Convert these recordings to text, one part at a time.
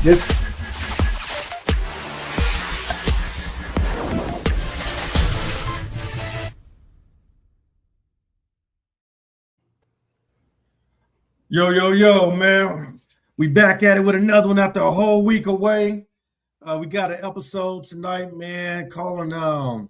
This Yo, man. We back at it with another one after a whole week away. We got an episode tonight, man, calling are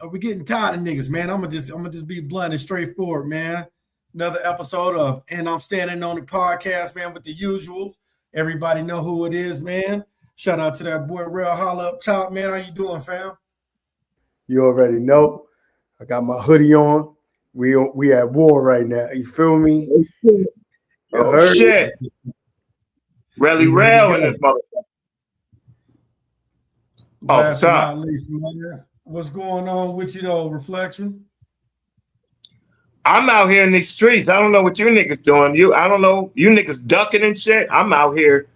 we getting tired of niggas, man? I'm gonna just be blunt and straightforward, man. Another episode of And I'm Standing on the Podcast, man, with the usuals. Everybody know who it is, man. Shout out to that boy Real Holla up top, man. How you doing, fam? You already know. I got my hoodie on. We at war right now. You feel me? Oh shit! Really rail in this motherfucker. Last but not least, man. What's going on with you though, Reflection? I'm out here in these streets. I don't know what you niggas doing. I don't know. You niggas ducking and shit. I'm out here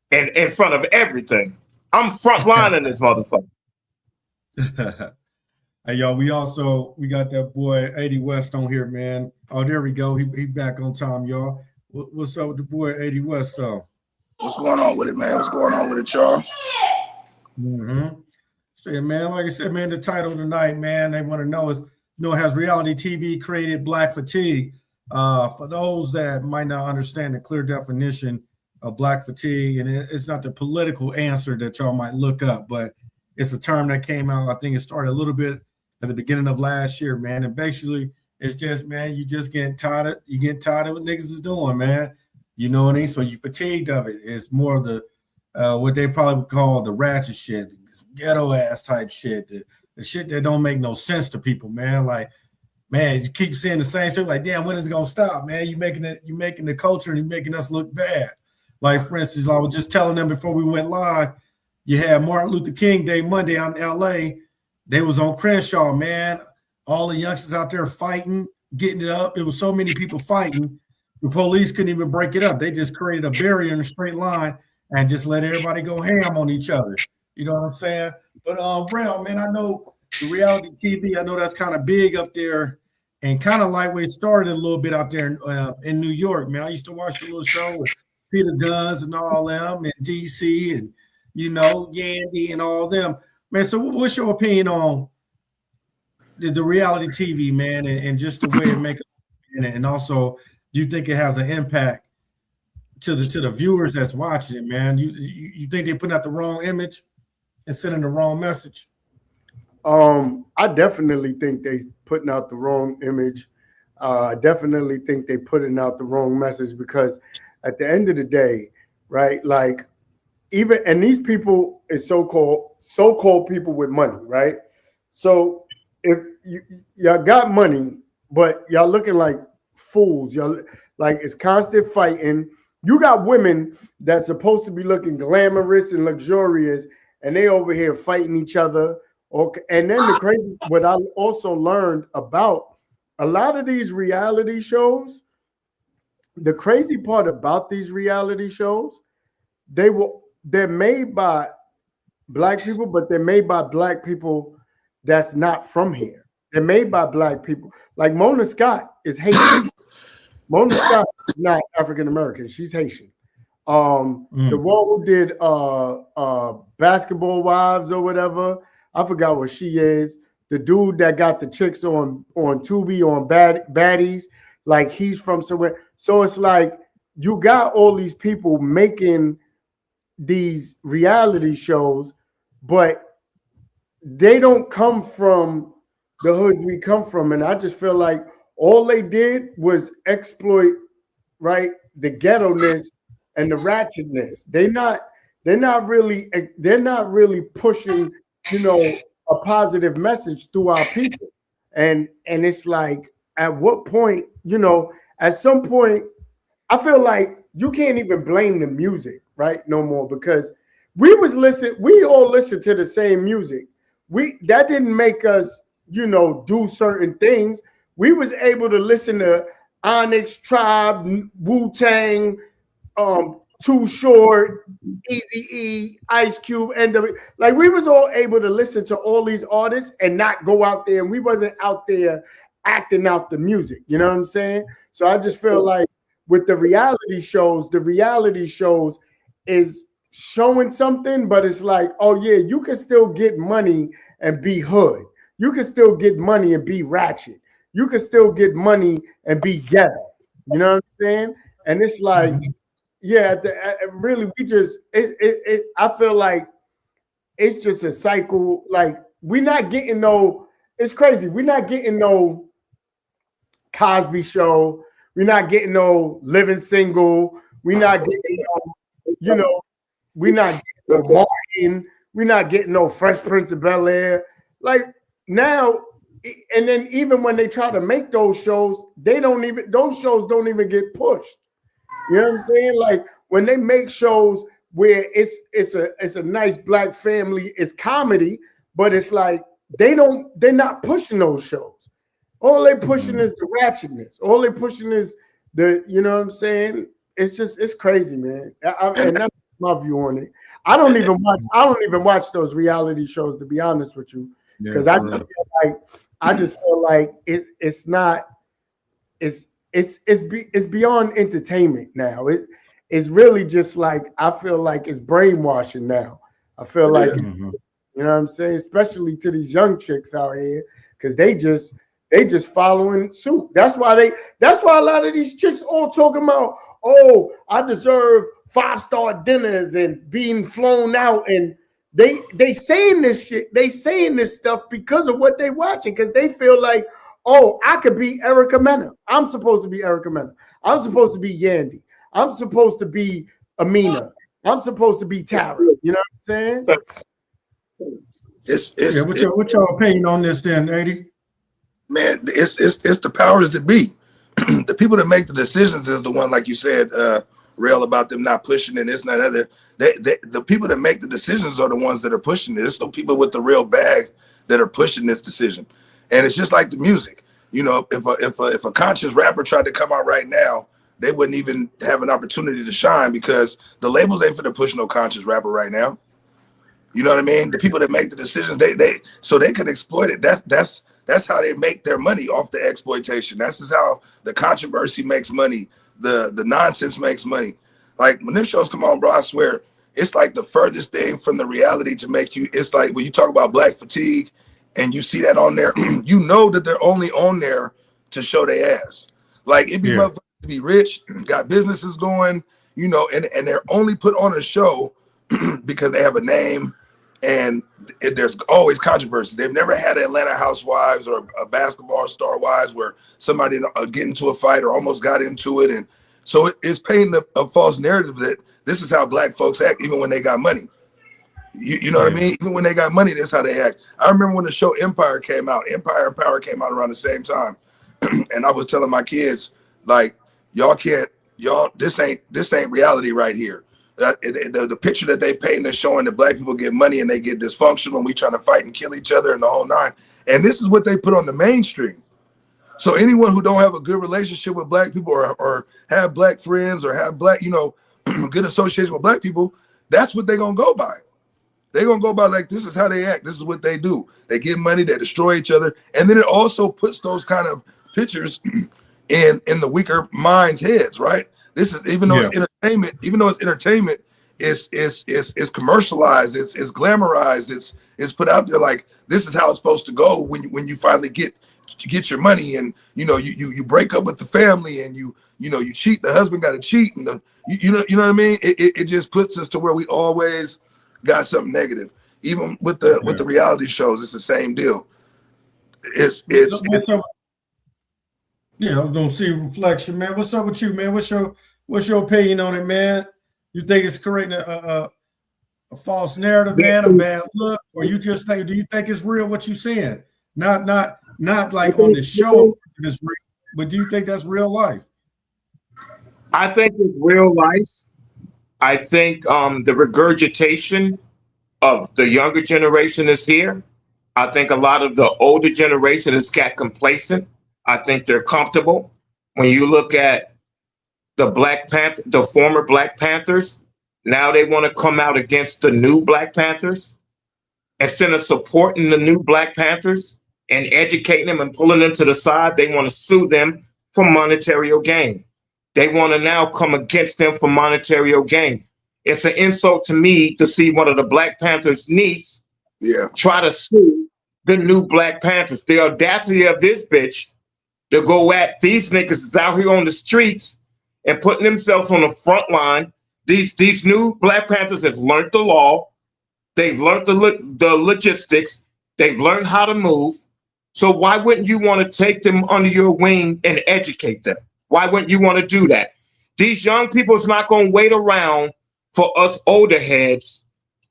in front of everything. I'm front line in this motherfucker. Hey, y'all, we got that boy 80 West on here, man. Oh, there we go. He back on time, y'all. What's up with the boy 80 West, though? What's going on with it, man? What's going on with it, y'all? So, man, like I said, man, the title tonight, man, they want to know is, has reality TV created black fatigue? For those that might not understand the clear definition of black fatigue, and it's not the political answer that y'all might look up, but it's a term that came out. I think it started a little bit at the beginning of last year, man. And basically, it's just, man, you just getting tired of what niggas is doing, man. You know what I mean? So you fatigued of it. It's more of the what they probably would call the ratchet shit, ghetto ass type shit, the shit that don't make no sense to people, man. Like, man, you keep seeing the same shit. Like, damn, when is it gonna stop, man? You making the culture and you making us look bad. Like, for instance, I was just telling them before we went live, you had Martin Luther King Day Monday out in LA. They was on Crenshaw, man. All the youngsters out there fighting, getting it up. It was so many people fighting. The police couldn't even break it up. They just created a barrier in a straight line and just let everybody go ham on each other. You know what I'm saying? But Brown, man, I know the reality TV, I know that's kind of big up there and kind of like where it started a little bit out there in New York, man. I used to watch the little show with Peter Guns and all them and DC and, Yandy and all them. Man, so what's your opinion on the reality TV, man, and just the way it makes it, and also do you think it has an impact to the viewers that's watching it, man? You think they're putting out the wrong image and sending the wrong message? I definitely think they putting out the wrong image. I definitely think they putting out the wrong message because at the end of the day, right, like and these people is so-called people with money, right? So if y'all got money, but y'all looking like fools, y'all like it's constant fighting. You got women that's supposed to be looking glamorous and luxurious, and they over here fighting each other. Okay, and then what I also learned about a lot of these reality shows, the crazy part about these reality shows, they're made by black people, but they're made by black people that's not from here. They're made by black people. Like Mona Scott is Haitian. Mona Scott is not African American. She's Haitian. The one who did Basketball Wives or whatever, I forgot what she is. The dude that got the chicks on Tubi on Baddies, like he's from somewhere. So it's like you got all these people making these reality shows, but they don't come from the hoods we come from. And I just feel like all they did was exploit, right, the ghetto-ness and the ratchetness. They're not really pushing, a positive message through our people. And it's like, at what point, at some point, I feel like you can't even blame the music, right? No more, because we all listen to the same music. That didn't make us, do certain things. We was able to listen to Onyx, Tribe, Wu-Tang, Too Short, Eazy-E, Ice Cube, NW. Like we was all able to listen to all these artists and not go out there, and we wasn't out there acting out the music. You know what I'm saying? So I just feel like with the reality shows is showing something, but it's like, oh yeah, you can still get money and be hood. You can still get money and be ratchet. You can still get money and be ghetto. You know what I'm saying? And it's like, yeah, really, we just I feel like it's just a cycle. Like we're not getting no. It's crazy. We're not getting no Cosby Show. We're not getting no Living Single. We're not getting no, we're not getting no Martin. We're not getting no Fresh Prince of Bel-Air. Like now, and then even when they try to make those shows, those shows don't even get pushed. You know what I'm saying? Like when they make shows where it's a nice black family, it's comedy, but it's like they're not pushing those shows. All they pushing is the ratchetness. All they pushing is you know what I'm saying? It's crazy, man. And that's my view on it. I don't even watch those reality shows, to be honest with you, because I just feel like it's beyond entertainment now. It's really just like, I feel like it's brainwashing now. I feel like you know what I'm saying, especially to these young chicks out here, because they just following suit. That's why a lot of these chicks all talking about, oh, I deserve 5-star dinners and being flown out, and they saying this shit. They saying this stuff because of what they watching, because they feel like, oh, I could be Erica Mena. I'm supposed to be Erica Mena. I'm supposed to be Yandy. I'm supposed to be Amina. I'm supposed to be Tara. You know what I'm saying? What's your opinion on this then, 80? Man, it's the powers that be. The people that make the decisions is the one, like you said, Rail, about them not pushing and this and that other. The people that make the decisions are the ones that are pushing it. It's the people with the real bag that are pushing this decision. And it's just like the music. You know, if a conscious rapper tried to come out right now, they wouldn't even have an opportunity to shine, because the labels ain't finna push no conscious rapper right now. You know what I mean? The people that make the decisions, so they can exploit it. That's how they make their money, off the exploitation. That's just how the controversy makes money. The nonsense makes money. Like when them shows come on, bro, I swear, it's like the furthest thing from the reality to make you. It's like when you talk about black fatigue and you see that on there, you know that they're only on there to show their ass. Like it'd be motherfuckers to be rich, got businesses going, you know, and they're only put on a show because they have a name. And there's always controversy. They've never had Atlanta Housewives or a Basketball Star Wives where somebody get into a fight or almost got into it. And so it's painting a false narrative that this is how black folks act even when they got money. You know what I mean? Even when they got money, that's how they act. I remember when the show Empire came out. Empire and Power came out around the same time. And I was telling my kids, like, this ain't reality right here. The picture that they paint is showing that black people get money and they get dysfunctional and we trying to fight and kill each other and the whole nine. And this is what they put on the mainstream. So anyone who don't have a good relationship with black people or have black friends or have black, you know, good association with black people, that's what they're going to go by. They're going to go by like, this is how they act. This is what they do. They get money, they destroy each other. And then it also puts those kind of pictures in the weaker minds' heads, right? This is, even though it's entertainment, it's commercialized, it's glamorized, it's put out there like this is how it's supposed to go when you finally get your money, and you know you break up with the family and you cheat, the husband got to cheat, and you know what I mean. It just puts us to where we always got something negative. Even with the reality shows, it's the same deal. Yeah, I was gonna see reflection, man. What's up with you, man? What's your opinion on it, man? You think it's creating a false narrative, man, a bad look, or do you think it's real what you're seeing? Not like on the show, it's real, but do you think that's real life? I think it's real life. I think the regurgitation of the younger generation is here. I think a lot of the older generation has got complacent. I think they're comfortable. When you look at the former Black Panthers, now they want to come out against the new Black Panthers. Instead of supporting the new Black Panthers and educating them and pulling them to the side, they want to sue them for monetary gain. they want to now come against them for monetary gain. It's an insult to me to see one of the Black Panthers' niece try to sue the new Black Panthers. The audacity of this bitch to go at these niggas is out here on the streets and putting themselves on the front line. These new Black Panthers have learned the law. They've learned the logistics. They've learned how to move. So why wouldn't you want to take them under your wing and educate them? Why wouldn't you want to do that? These young people is not going to wait around for us older heads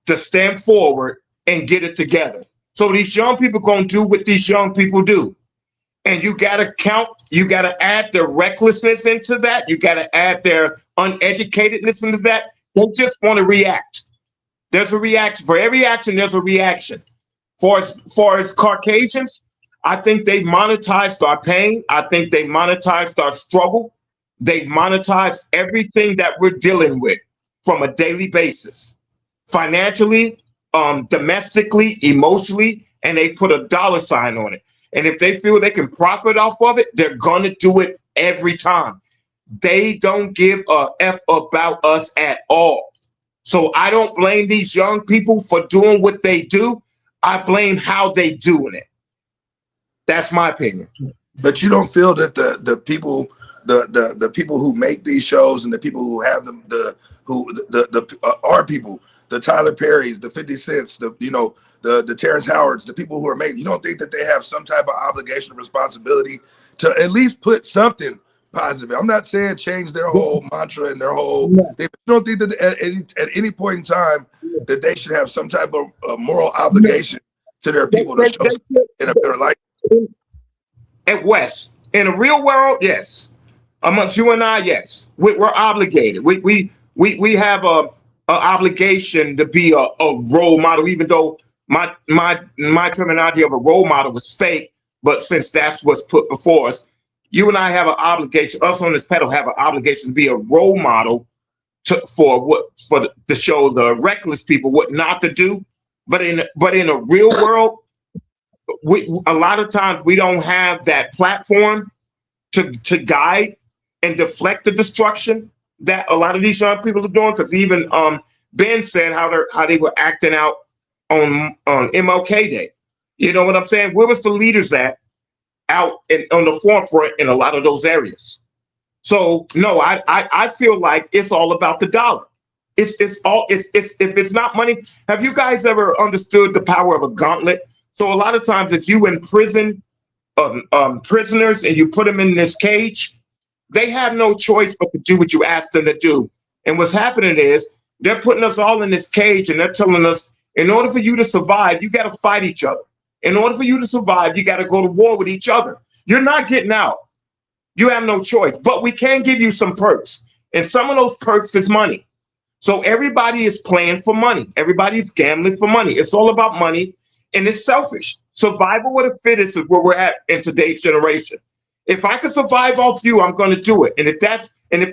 to stand forward and get it together. So these young people going to do what these young people do. And you got to add their recklessness into that. You got to add their uneducatedness into that. They just want to react. There's a reaction. For every action, there's a reaction. For as Caucasians, I think they monetized our pain. I think they monetized our struggle. They monetized everything that we're dealing with from a daily basis, financially, domestically, emotionally, and they put a dollar sign on it. And if they feel they can profit off of it, they're going to do it every time. They don't give a F about us at all. So I don't blame these young people for doing what they do. I blame how they doing it. That's my opinion. But you don't feel that the people who make these shows and the people who have them, our people, the Tyler Perrys, the 50 Cents, the Terrence Howards, the people who are making, you don't think that they have some type of obligation or responsibility to at least put something positive? I'm not saying change their whole mantra and their whole. They don't think that at any point in time that they should have some type of moral obligation to their people to show in a better light. At West, in the real world, yes. Amongst you and I, yes. We're obligated. We have a obligation to be a role model, even though my terminology of a role model was fake. But since that's what's put before us, you and I have an obligation. Us on this pedal have an obligation to be a role model to show the reckless people what not to do. But in a real world, a lot of times we don't have that platform to guide and deflect the destruction that a lot of these young people are doing. Because even Ben said how they were acting out on MLK Day. You know what I'm saying? Where was the leaders at out on the forefront in a lot of those areas? So no, I feel like it's all about the dollar. If it's not money. Have you guys ever understood the power of a gauntlet? So a lot of times, if you imprison prisoners and you put them in this cage, they have no choice but to do what you ask them to do. And what's happening is they're putting us all in this cage and they're telling us, in order for you to survive, you got to fight each other. In order for you to survive, you got to go to war with each other. You're not getting out. You have no choice, but we can give you some perks. And some of those perks is money. So everybody is playing for money. Everybody's gambling for money. It's all about money. And it's selfish. Survival of the fittest is where we're at in today's generation. If I could survive off you, I'm going to do it. And if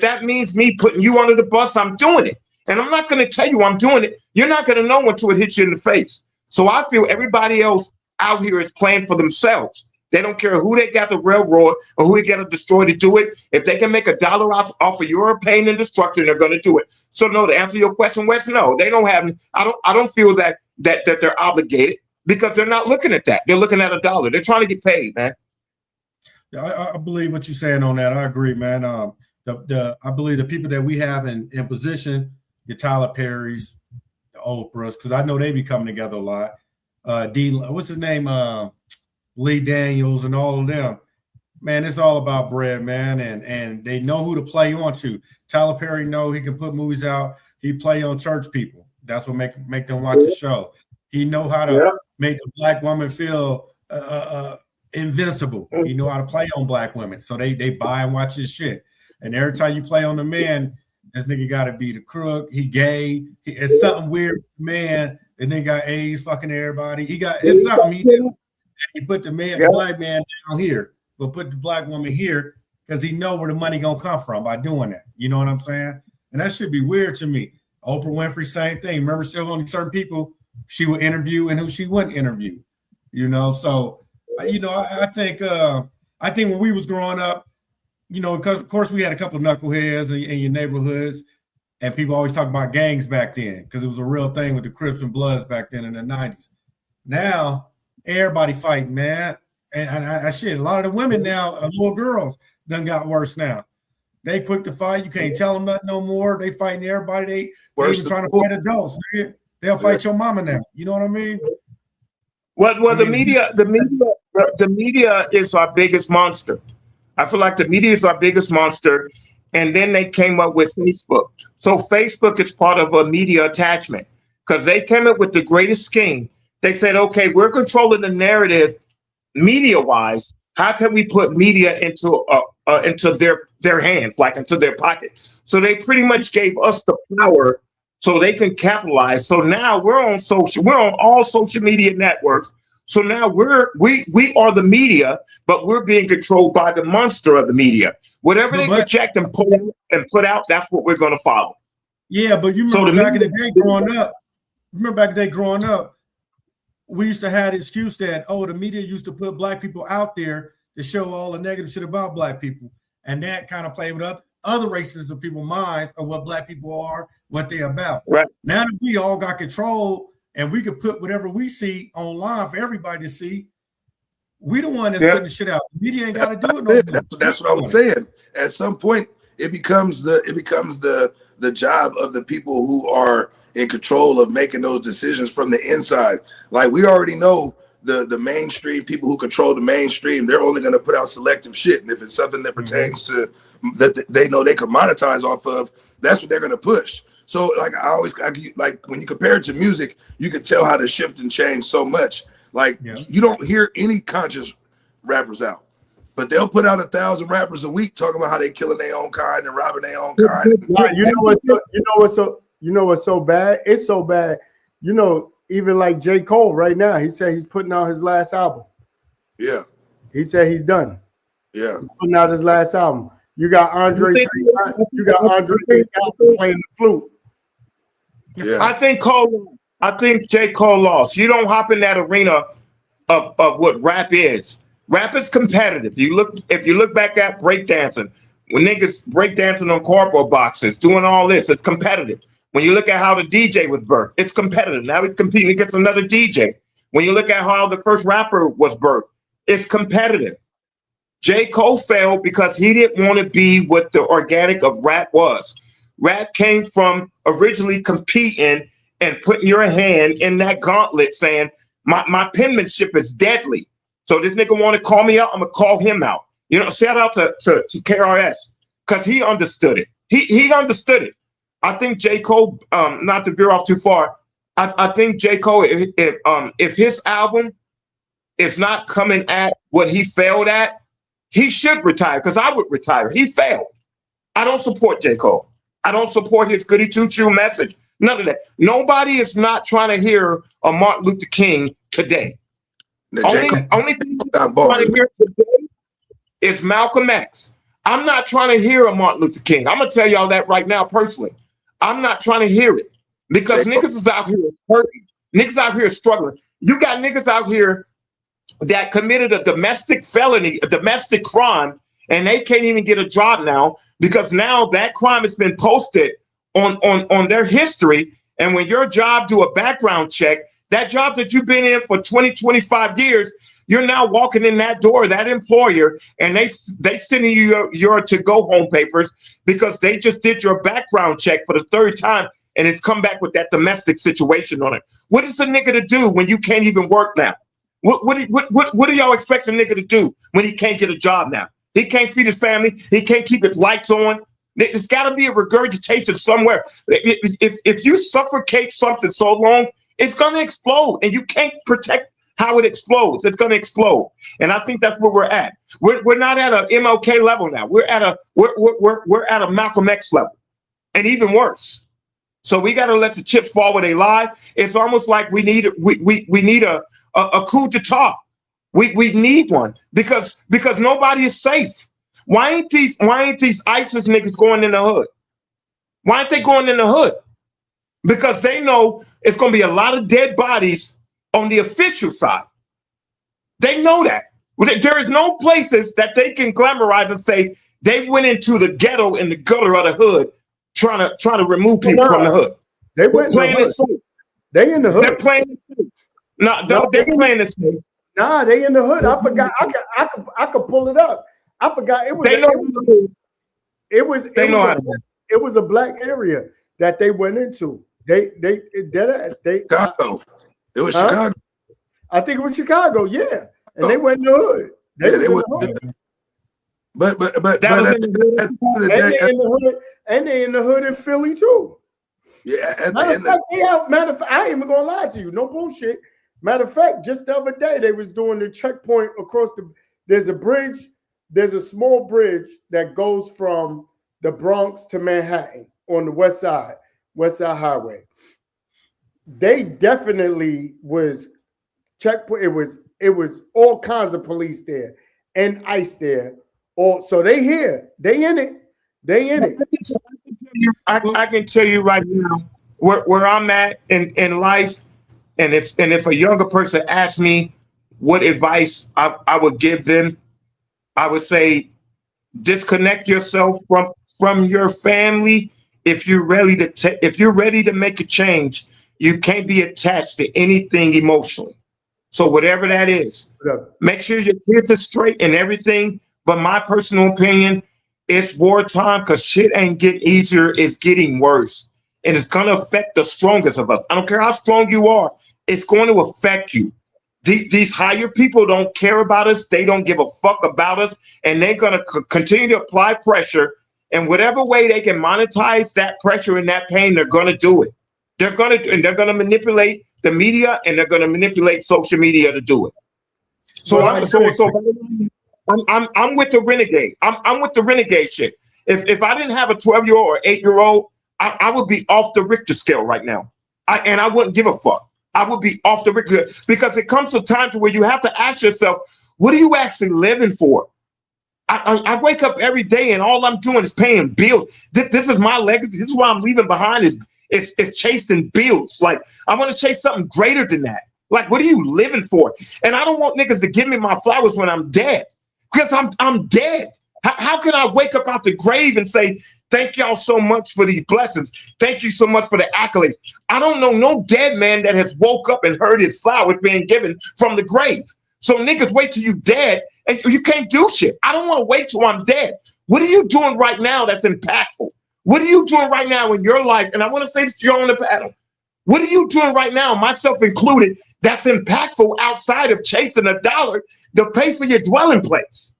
that means me putting you under the bus, I'm doing it. And I'm not going to tell you I'm doing it. You're not going to know until it hits you in the face. So I feel everybody else out here is playing for themselves. They don't care who they got to railroad or who they got to destroy to do it. If they can make $1 off of your pain and destruction, they're going to do it. So no, to answer your question, Wes, no, they don't have. I don't feel that they're obligated. Because they're not looking at that. They're looking at $1. They're trying to get paid, man. Yeah, I believe what you're saying on that. I agree, man. I believe the people that we have in position, the Tyler Perrys, the Oprahs, because I know they be coming together a lot. What's his name? Lee Daniels and all of them. Man, it's all about bread, man. And they know who to play on to. Tyler Perry know he can put movies out. He play on church people. That's what make them watch the show. He know how to make the black woman feel invincible. He know how to play on black women. So they buy and watch his shit. And every time you play on the man, this nigga got to be the crook. He gay. It's something weird, man. The nigga got AIDS, fucking everybody. It's something he did. He put the black man down here, but put the black woman here because he know where the money gonna come from by doing that. You know what I'm saying? And that should be weird to me. Oprah Winfrey, same thing. Remember, still only certain people she would interview and who she wouldn't interview. You know, so I think when we was growing up, you know, because of course we had a couple of knuckleheads in your neighborhoods, and people always talk about gangs back then because it was a real thing with the Crips and Bloods back then in the 90s. Now everybody fighting, man. And shit, a lot of the women now, little girls, done got worse now. They quick to fight. You can't tell them nothing no more. They fighting everybody. They even trying to fight adults. They'll fight your mama now. You know what I mean? Well, the media is our biggest monster. I feel like the media is our biggest monster. And then they came up with Facebook. So Facebook is part of a media attachment because they came up with the greatest scheme. They said, okay, we're controlling the narrative media-wise. How can we put media into their hands, like into their pocket? So they pretty much gave us the power so they can capitalize. So now we're on all social media networks. So now we are the media, but we're being controlled by the monster of the media. Whatever they project and put out, that's what we're going to follow. Yeah, but you remember back in the day growing up, we used to have the excuse that, the media used to put black people out there to show all the negative shit about black people. And that kind of played with other races of people's minds of what black people are, what they're about. Right. Now that we all got control and we could put whatever we see online for everybody to see, we the one that's putting the shit out. The media ain't got to do it no more. That's what I was saying. At some point, it becomes the job of the people who are in control of making those decisions from the inside. Like we already know the mainstream people who control the mainstream, they're only going to put out selective shit. And if it's something that pertains to that they know they can monetize off of, that's what they're going to push. So like like when you compare it to music, you can tell how the shift and change so much. Like you don't hear any conscious rappers out, but they'll put out 1,000 rappers a week talking about how they killing their own kind and robbing their own kind. You know what's so bad? It's so bad. You know, even like J. Cole right now, he said he's putting out his last album. Yeah. He said he's done. Yeah. He's putting out his last album. You got Andre 3000 playing the flute. Yeah. I think J. Cole lost. You don't hop in that arena of what rap is. Rap is competitive. If you look back at breakdancing, when niggas breakdancing on cardboard boxes, doing all this, it's competitive. When you look at how the DJ was birthed, it's competitive. Now he's competing against another DJ. When you look at how the first rapper was birthed, it's competitive. J. Cole failed because he didn't want to be what the organic of rap was. Rap came from originally competing and putting your hand in that gauntlet saying, my penmanship is deadly. So this nigga want to call me out, I'm going to call him out. You know, shout out to KRS because he understood it. He understood it. I think J. Cole, not to veer off too far, I think J. Cole, if his album is not coming at what he failed at, he should retire because I would retire. He failed. I don't support J. Cole. I don't support his goody two-shoe message. None of that. Nobody is not trying to hear a Martin Luther King today. Only thing I'm trying to hear today is Malcolm X. I'm not trying to hear a Martin Luther King. I'm going to tell y'all that right now personally. I'm not trying to hear it because niggas is out here hurting. Niggas out here struggling. You got niggas out here that committed a domestic felony, a domestic crime, and they can't even get a job now because now that crime has been posted on their history. And when your job do a background check, that job that you've been in for 20, 25 years, you're now walking in that door, that employer, and they sending you your to-go home papers because they just did your background check for the third time and it's come back with that domestic situation on it. What is a nigga to do when you can't even work now? What do y'all expect a nigga to do when he can't get a job now? He can't feed his family. He can't keep his lights on. There's got to be a regurgitation somewhere. If you suffocate something so long, it's going to explode, and you can't protect how it explodes. It's going to explode, and I think that's where we're at. We're not at a MLK level now. We're at a Malcolm X level, and even worse. So we got to let the chips fall where they lie. It's almost like we need a coup d'etat. We need one because nobody is safe. Why ain't these ISIS niggas going in the hood? Why aren't they going in the hood? Because they know it's going to be a lot of dead bodies on the official side. They know that. There is no places that they can glamorize and say, They went into the ghetto and the gutter of the hood, trying to remove people from the hood. They went playing it safe. They in the hood. They're playing it safe. No, they're playing it safe. Nah, they in the hood. I forgot. I could pull it up. I forgot. It was. They know. It was a black area that they went into. They Chicago. It was Chicago. I think it was Chicago. Yeah, and they went in the hood. They in the hood. But they in the hood in Philly too. Yeah. Matter of fact, I ain't even gonna lie to you. No bullshit. Matter of fact, just the other day they was doing the checkpoint across there's a bridge. There's a small bridge that goes from the Bronx to Manhattan on the West Side Highway. They definitely was checkpoint. It was all kinds of police there and ICE there. So they here. They in it. I can tell you right now where I'm at in life, and if a younger person asked me what advice I would give them, I would say disconnect yourself from your family. If you're ready to make a change, you can't be attached to anything emotionally. So whatever that is, make sure your kids are straight and everything. But my personal opinion, it's wartime because shit ain't getting easier. It's getting worse. And it's going to affect the strongest of us. I don't care how strong you are. It's going to affect you. These higher people don't care about us. They don't give a fuck about us. And they're going to continue to apply pressure. And whatever way they can monetize that pressure and that pain, they're going to do it. They're going to manipulate the media, and they're going to manipulate social media to do it. So I'm with the renegade. I'm with the renegade shit. If I didn't have a 12-year-old or 8-year-old, I would be off the Richter scale right now. I wouldn't give a fuck. I would be off the Richter, because it comes to a time to where you have to ask yourself, what are you actually living for? I wake up every day and all I'm doing is paying bills. This is my legacy. This is what I'm leaving behind is chasing bills. Like, I want to chase something greater than that. Like, what are you living for? And I don't want niggas to give me my flowers when I'm dead, because I'm dead. How can I wake up out the grave and say, thank y'all so much for these blessings. Thank you so much for the accolades. I don't know no dead man that has woke up and heard his flowers being given from the grave. So niggas wait till you dead and you can't do shit. I don't want to wait till I'm dead. What are you doing right now that's impactful? What are you doing right now in your life? And I want to say this to you on the panel. What are you doing right now, myself included, that's impactful outside of chasing a dollar to pay for your dwelling place?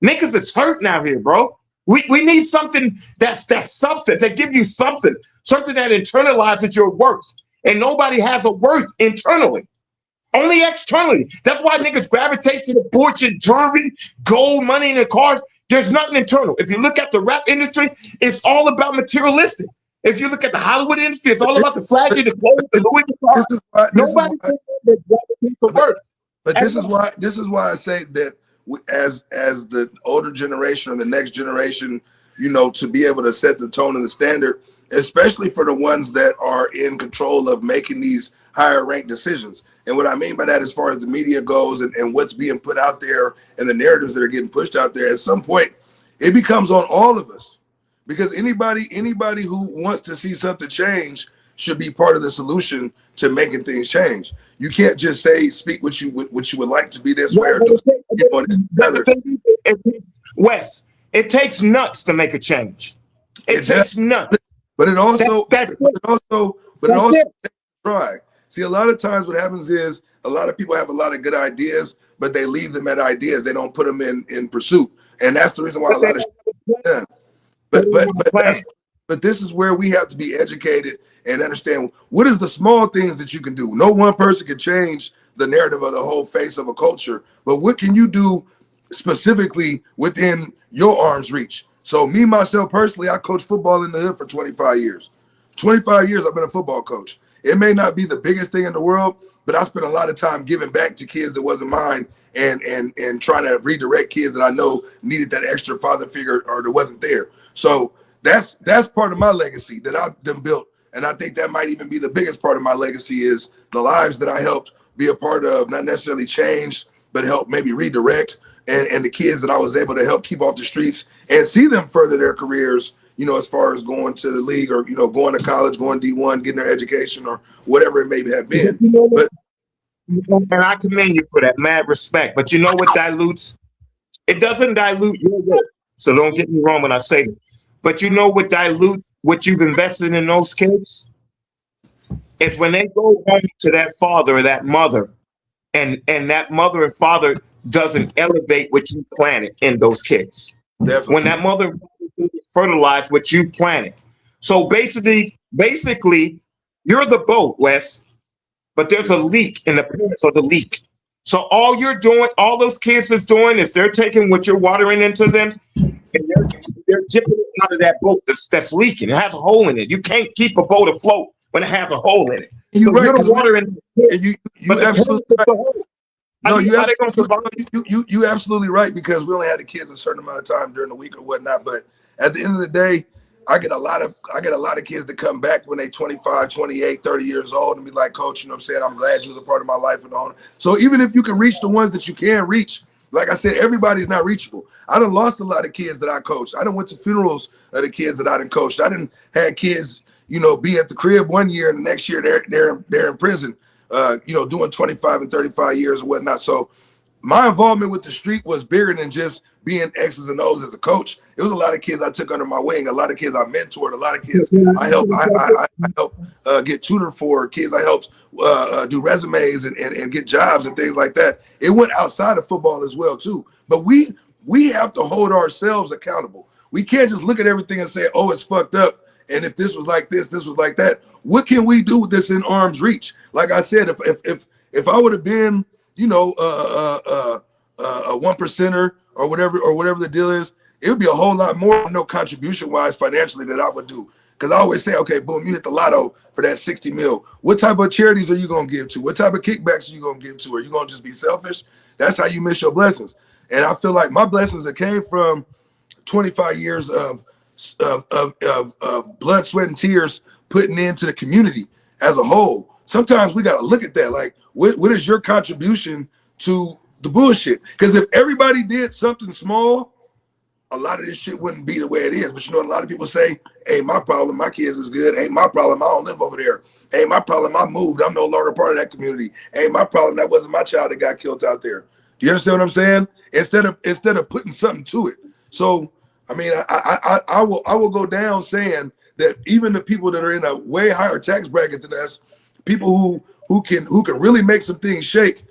Niggas is hurting out here, bro. We need something that's substance, that give you something that internalizes your worth. And nobody has a worth internally, only externally. That's why niggas gravitate to the fortune, jewelry, gold, money, and the cars. There's nothing internal. If you look at the rap industry, it's all about materialistic. If you look at the Hollywood industry, it's all about the flashy, the clothes, the Louis Vuitton. Nobody gravitates to worth. But this is why I say that as the older generation or the next generation, to be able to set the tone and the standard, especially for the ones that are in control of making these higher ranked decisions. And what I mean by that, as far as the media goes and what's being put out there and the narratives that are getting pushed out there, at some point it becomes on all of us, because anybody who wants to see something change should be part of the solution to making things change. You can't just speak what you would like to be this way or do other. Wes, it takes nuts to make a change. It takes nuts. But it also takes try. See, a lot of times what happens is a lot of people have a lot of good ideas, but they leave them at ideas. They don't put them in pursuit. And that's the reason why a lot of shit is done. But this is where we have to be educated and understand what is the small things that you can do. No one person can change the narrative of the whole face of a culture, but what can you do specifically within your arm's reach? So me, myself, personally, I coach football in the hood for 25 years. 25 years I've been a football coach. It may not be the biggest thing in the world, but I spent a lot of time giving back to kids that wasn't mine and trying to redirect kids that I know needed that extra father figure or that wasn't there. So that's part of my legacy that I've done built. And I think that might even be the biggest part of my legacy is the lives that I helped be a part of, not necessarily change, but help maybe redirect and the kids that I was able to help keep off the streets and see them further their careers, as far as going to the league or, going to college, going D1, getting their education or whatever it may have been. But and I commend you for that, mad respect. But you know what dilutes? It doesn't dilute your work. So don't get me wrong when I say that. But you know what dilutes what you've invested in those kids? Is when they go home to that father or that mother, and that mother and father doesn't elevate what you planted in those kids. Definitely. When that mother and father doesn't fertilize what you planted. So basically, you're the boat, Wes, but there's a leak in the parents of the leak. So all you're doing, all those kids is doing is they're taking what you're watering into them and they're dipping it out of that boat that's leaking. It has a hole in it. You can't keep a boat afloat when it has a hole in it. You're So right, you're watering you absolutely right. No, you absolutely right, because we only had the kids a certain amount of time during the week or whatnot. But at the end of the day, I get a lot of kids that come back when they 25, 28, 30 years old and be like, Coach, you know what I'm saying? I'm glad you was a part of my life. So even if you can reach the ones that you can reach, like I said, everybody's not reachable. I done lost a lot of kids that I coached. I done went to funerals of the kids that I done coached. I done had kids, be at the crib one year and the next year they're in prison, doing 25 and 35 years or whatnot. So my involvement with the street was bigger than just being X's and O's as a coach. It was a lot of kids I took under my wing, a lot of kids I mentored, a lot of kids I helped get tutored for, kids I helped do resumes and get jobs and things like that. It went outside of football as well too. But we have to hold ourselves accountable. We can't just look at everything and say, oh, it's fucked up. And if this was like this was like that. What can we do with this in arm's reach? Like I said, if I would have been, a 1%er or whatever the deal is, it would be a whole lot more, contribution wise financially that I would do. Because I always say, okay, boom, you hit the lotto for that 60 mil. What type of charities are you going to give to? What type of kickbacks are you going to give to? Are you going to just be selfish? That's how you miss your blessings. And I feel like my blessings that came from 25 years of blood, sweat, and tears putting into the community as a whole. Sometimes we got to look at that. Like, what is your contribution to the bullshit? Because if everybody did something small, a lot of this shit wouldn't be the way it is. But a lot of people say, hey, my problem, my kids is good. Hey, my problem, I don't live over there. Hey, my problem, I moved. I'm no longer part of that community. Hey, my problem, that wasn't my child that got killed out there. Do you understand what I'm saying? Instead of putting something to it. So, I mean, I will go down saying that even the people that are in a way higher tax bracket than us, people who can really make some things shake.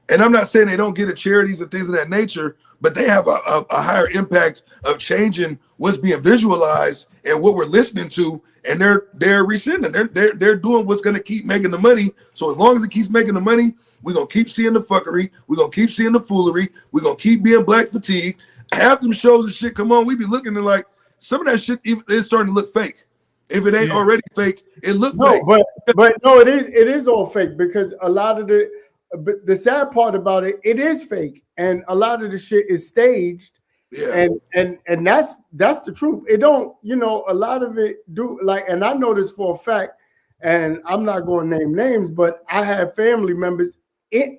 And I'm not saying they don't get at charities and things of that nature, but they have a higher impact of changing what's being visualized and what we're listening to, and they're rescinding. They're doing what's going to keep making the money. So as long as it keeps making the money, we're going to keep seeing the fuckery. We're going to keep seeing the foolery. We're going to keep being black fatigued. Half them shows and shit come on, we be looking at like some of that shit is starting to look fake. If it ain't already fake, it looks fake. But no, it is all fake, because a lot of the sad part about it is fake, and a lot of the shit is staged. Yeah. And that's the truth. It don't, a lot of it do, like, and I know this for a fact, and I'm not going to name names, but I have family members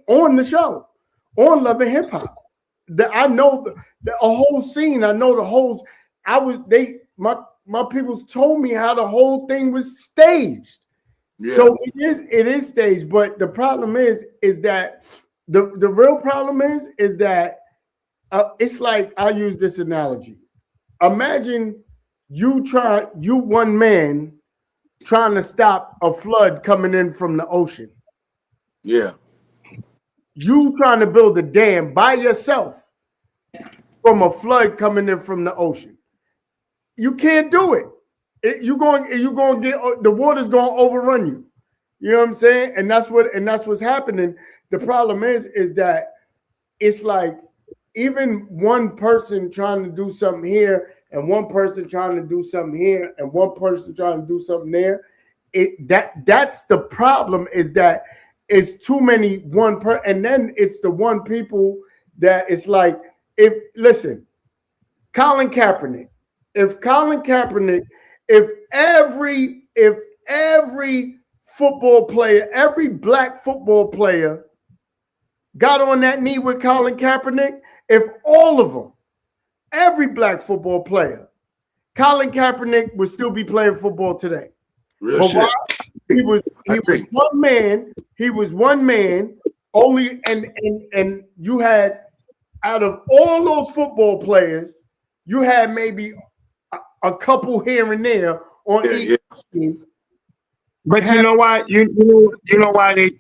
on the show, on Love and Hip Hop. I know a whole scene. I know the whole. My people told me how the whole thing was staged. Yeah. So it is staged. But the problem is that the real problem is that it's like, I use this analogy. Imagine you one man trying to stop a flood coming in from the ocean. Yeah. You trying to build a dam by yourself from a flood coming in from the ocean. You can't do it. You're going to get, the water's going to overrun you. You know what I'm saying? And that's what's happening. The problem is that it's like, even one person trying to do something here and one person trying to do something here and one person trying to do something there. That's the problem, is that it's too many and then it's the one people that it's like, Colin Kaepernick, if every football player, every black football player got on that knee with Colin Kaepernick if all of them, every black football player, Colin Kaepernick would still be playing football today. Real But shit. why? He was one man. He was one man only, and you had, out of all those football players, you had maybe a couple here and there on each team. But you know why? You know why they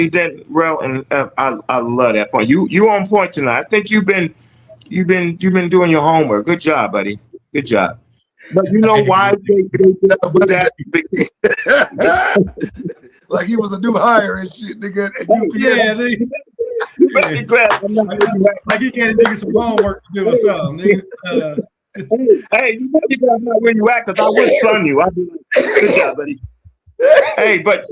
didn't. Well, and I love that point. You on point tonight. I think you've been doing your homework. Good job, buddy. Good job. But you know why they do that? Like he was a new hire and shit, nigga. Yeah, like he gave niggas some homework to do or something, nigga. Hey, you gotta know where you at, because I would son you. I'd be like, good job, buddy. Hey, but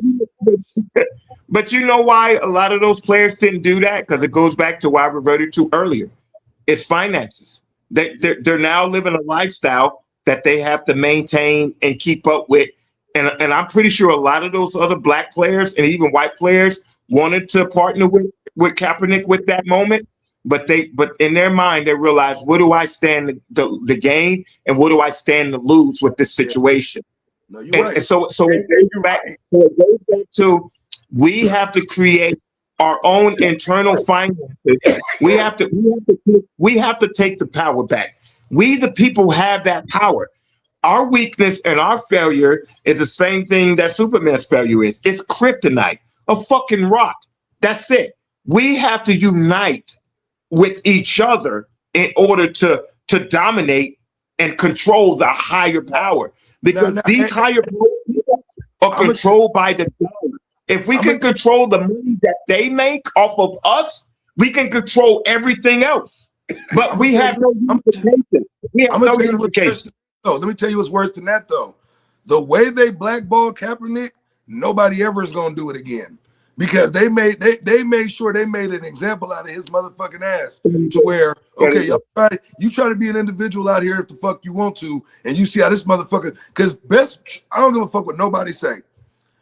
you know why a lot of those players didn't do that? Because it goes back to what I reverted to earlier. It's finances. They're now living a lifestyle that they have to maintain and keep up with. And I'm pretty sure a lot of those other black players and even white players wanted to partner with Kaepernick with that moment. But in their mind, they realize, what do I stand the gain and what do I stand to lose with this situation? No, you're right. And so it goes back to, we have to create our own internal finances. We have to take the power back. We, the people, have that power. Our weakness and our failure is the same thing that Superman's failure is. It's kryptonite, a fucking rock. That's it. We have to unite with each other in order to dominate and control the higher power. Because these higher powers are controlled by the dollar. If we can control the money that they make off of us, we can control everything else. But we have no unification. We have no unification. No, let me tell you what's worse than that, though. The way they blackballed Kaepernick, nobody ever is gonna do it again. Because they made sure they made an example out of his motherfucking ass, to where, okay, you try to be an individual out here if the fuck you want to, and you see how this motherfucker, because I don't give a fuck what nobody say.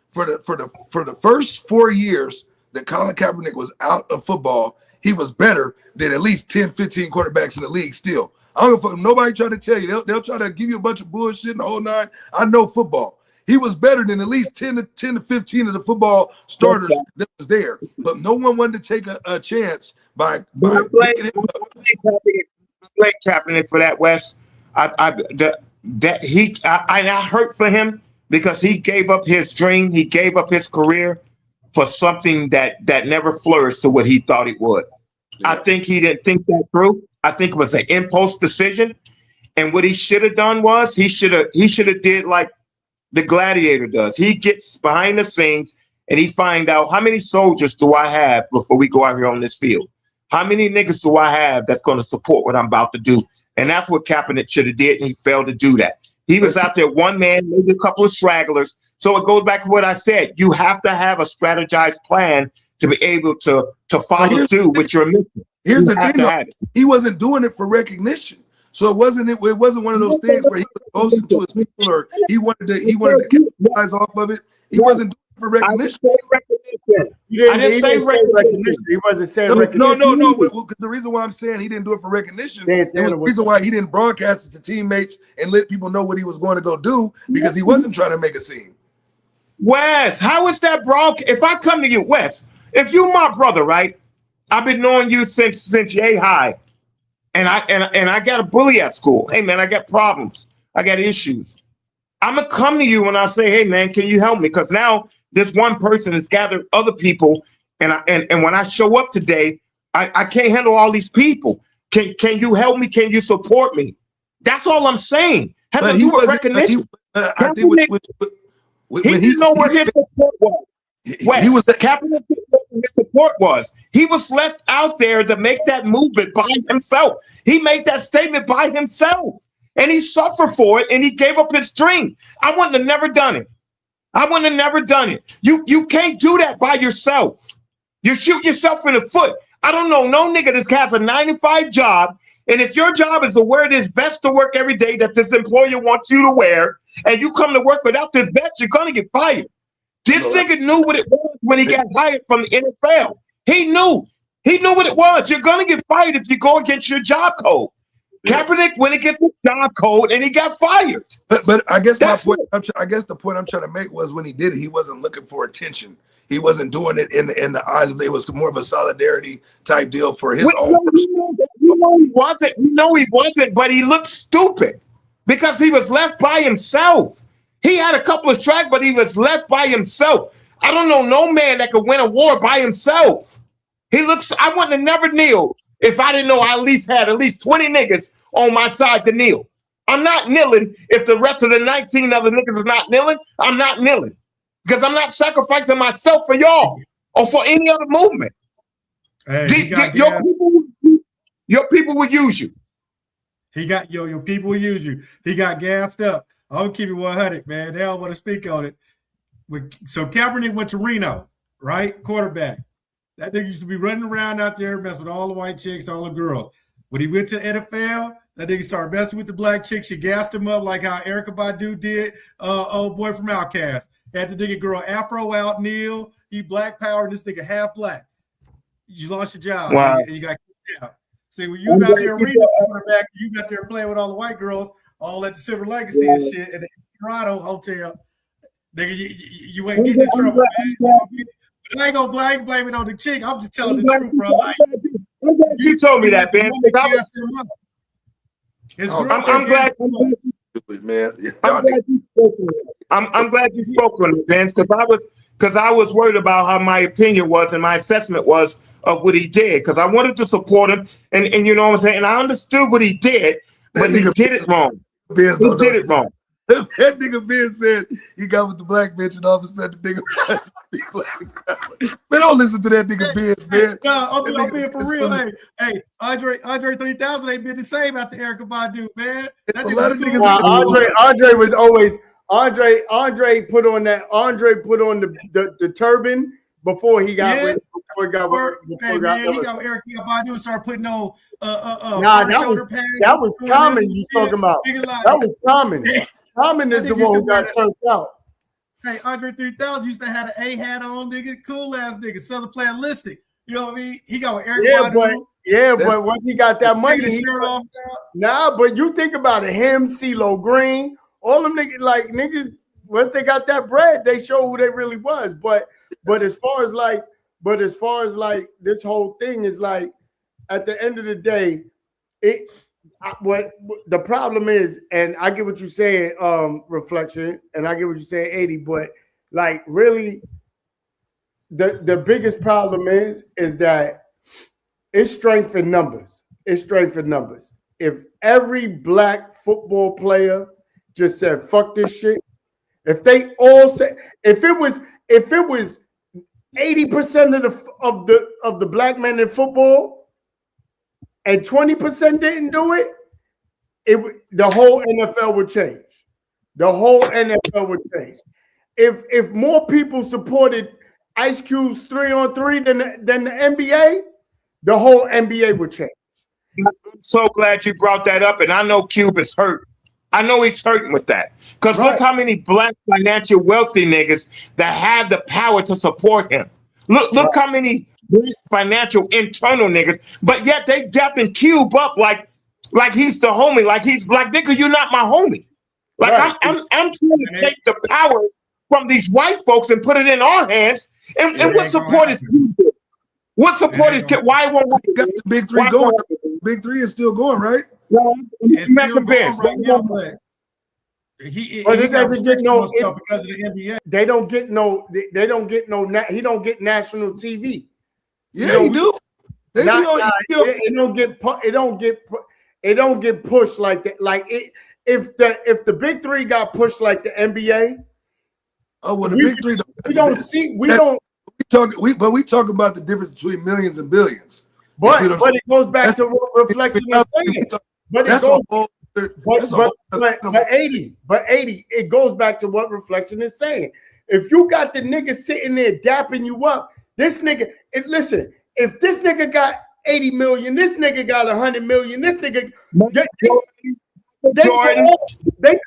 For the first 4 years that Colin Kaepernick was out of football, he was better than at least 10, 15 quarterbacks in the league still. I don't give a fuck. Nobody try to tell you. They'll try to give you a bunch of bullshit and the whole nine. I know football. He was better than at least 10 to 15 of the football starters that was there. But no one wanted to take a chance by picking him up. Blake Kaepernick for that, Wes. I hurt for him because he gave up his dream. He gave up his career for something that never flourished to what he thought it would. Yeah. I think he didn't think that through. I think it was an impulse decision. And what he should have done was he should have did like the gladiator does. He gets behind the scenes and he find out, how many soldiers do I have before we go out here on this field? How many niggas do I have that's going to support what I'm about to do? And that's what Kaepernick should have did, and he failed to do that. He was out there one man, maybe a couple of stragglers. So it goes back to what I said. You have to have a strategized plan to be able to follow through with your mission. Here's the thing, though. He wasn't doing it for recognition. So it wasn't one of those things where he was boasting to his people, or he wanted to capitalize off of it. He wasn't doing it for recognition. I didn't say recognition. He wasn't saying recognition. No. The reason why I'm saying he didn't do it for recognition, the reason why he didn't broadcast it to teammates and let people know what he was going to go do, because he wasn't trying to make a scene. Wes, how is that broadcast? If I come to you, Wes, if you my brother, right? I've been knowing you since yay high, and I got a bully at school. Hey man, I got problems. I got issues. I'm gonna come to you and I say, hey man, can you help me? Because now this one person has gathered other people, and when I show up today, I can't handle all these people. Can you help me? Can you support me? That's all I'm saying. Has to do with recognition. I think he didn't know where his support was. Kaepernick didn't know where his support was. He was left out there to make that movement by himself. He made that statement by himself, and he suffered for it, and he gave up his dream. I wouldn't have never done it. You can't do that by yourself. You shoot yourself in the foot. I don't know no nigga that has a 9-to-5 job, and if your job is to wear this vest to work every day that this employer wants you to wear, and you come to work without this vest, you're gonna get fired. This nigga knew what it was when he got hired from the NFL. He knew. He knew what it was. You're gonna get fired if you go against your job code. Yeah. Kaepernick went against his job code and he got fired. But I guess That's my point. I guess the point I'm trying to make was when he did it, he wasn't looking for attention. He wasn't doing it in the eyes of. It was more of a solidarity type deal for his own. We know he wasn't. We know he wasn't. But he looked stupid because he was left by himself. He had a couple of strikes, but he was left by himself. I don't know no man that could win a war by himself. He looks. I wouldn't have never kneeled if I didn't know I had at least 20 niggas on my side to kneel. I'm not kneeling if the rest of the 19 other niggas is not kneeling. I'm not kneeling because I'm not sacrificing myself for y'all or for any other movement. Hey, your people will use you. Your people will use you. He got gassed up. I'll keep it 100, man. They don't want to speak on it. So Kaepernick went to Reno, right? Quarterback. That nigga used to be running around out there, messing with all the white chicks, all the girls. When he went to the NFL, that nigga started messing with the black chicks. She gassed him up like how Erykah Badu did, old boy from Outkast. Had the nigga girl afro out, kneel. He black power, and this nigga half black. You lost your job. Wow. And you got kicked out. See, when you out there Reno quarterback, you got there playing with all the white girls, all at the Silver Legacy and shit, at the Toronto hotel. Nigga, you ain't getting in trouble, man. I ain't gonna blame it on the chick. I'm just telling the truth, bro. Like, you told me that, man. I'm glad you spoke on it, Vince, because I was worried about how my opinion was and my assessment was of what he did, because I wanted to support him, and you know what I'm saying. And I understood what he did, but he did it wrong. He did it wrong. That nigga Ben said he got with the black bitch and all of a sudden the nigga man, don't listen to that nigga Ben, man. No, I'm being for real. Hey, Andre 3000 ain't been the same after Erykah Badu, man. That a lot of niggas. Andre was always Andre put on the turban before he got with he got Erykah Badu and started putting on shoulder pads. That was Common you talking about. That was Common. Common is the one who got turned out. Hey, Andre 3000 used to have an A hat on, nigga, cool ass nigga, Southern Playalistic. You know what I mean? He got with Erykah Badu. But once he got that money, his shirt off. But you think about it, him, CeeLo Green, all them niggas, once they got that bread, they show who they really was. But as far as this whole thing is like, at the end of the day, what the problem is, and I get what you're saying, Reflection, and I get what you're saying, 80, but like really the biggest problem is that it's strength in numbers. It's strength in numbers. If every black football player just said fuck this shit, if they all said, if it was 80% of the black men in football and 20% didn't do it, the whole NFL would change. The whole NFL would change. If more people supported Ice Cube's 3-on-3 than the NBA, the whole NBA would change. I'm so glad you brought that up, and I know Cube is hurt. I know he's hurting with that. Because look how many black financial wealthy niggas that had the power to support him. Look how many financial internal niggas, but yet they dapping Cube up like he's the homie, like he's like, nigga, you're not my homie. Like I'm trying to take the power from these white folks and put it in our hands. And what support is Cube? What support is Cube? Why won't we got the big three going? Big three is still going, right? No, it's still going right now, but he doesn't get no because of the NBA. They don't get no. He don't get national TV. Yeah, he do. It don't get pushed like that. Like if the big three got pushed like the NBA. Oh well, the big three. We talk about the difference between millions and billions. But it goes back to what Reflection is saying. But 80, it goes back to what Reflection is saying. If you got the nigga sitting there dapping you up, this nigga, listen, if this nigga got 80 million, this nigga got 100 million, this nigga, they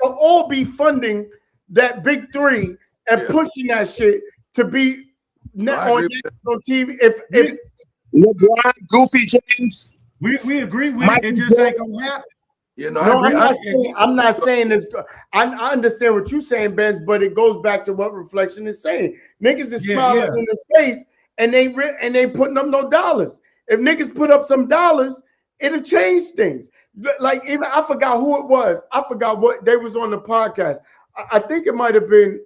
could all be funding that big three and pushing that shit to be on national TV. LeBron, Goofy James, We agree with it. Michael It just ain't Jordan. gonna happen. You know, No, I agree. I'm not saying this. I understand what you're saying, Benz, but it goes back to what Reflection is saying. Niggas is smiling in his face and they putting up no dollars. If niggas put up some dollars, it'll change things. Like even I forgot who it was. I forgot what they was on the podcast. I think it might have been.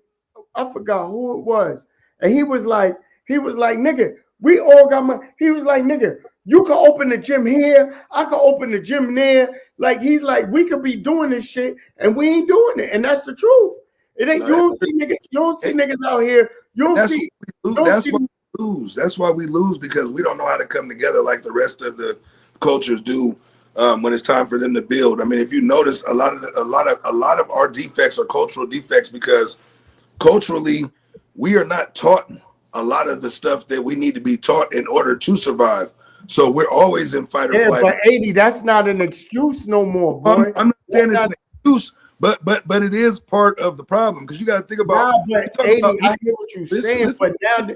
I forgot who it was, and he was like, nigga, we all got money. He was like, nigga, you can open the gym here. I can open the gym there. Like he's like, we could be doing this shit, and we ain't doing it, and that's the truth. It ain't. You don't see niggas. You don't see niggas out here. You don't see. That's why we lose. That's why we lose, because we don't know how to come together like the rest of the cultures do when it's time for them to build. I mean, if you notice, a lot of our defects are cultural defects, because culturally we are not taught a lot of the stuff that we need to be taught in order to survive. So we're always in fight or flight. But 80, that's not an excuse no more, boy. I'm not saying it's an excuse, but it is part of the problem, because you got to think about. But 80, I hear what you're saying, but now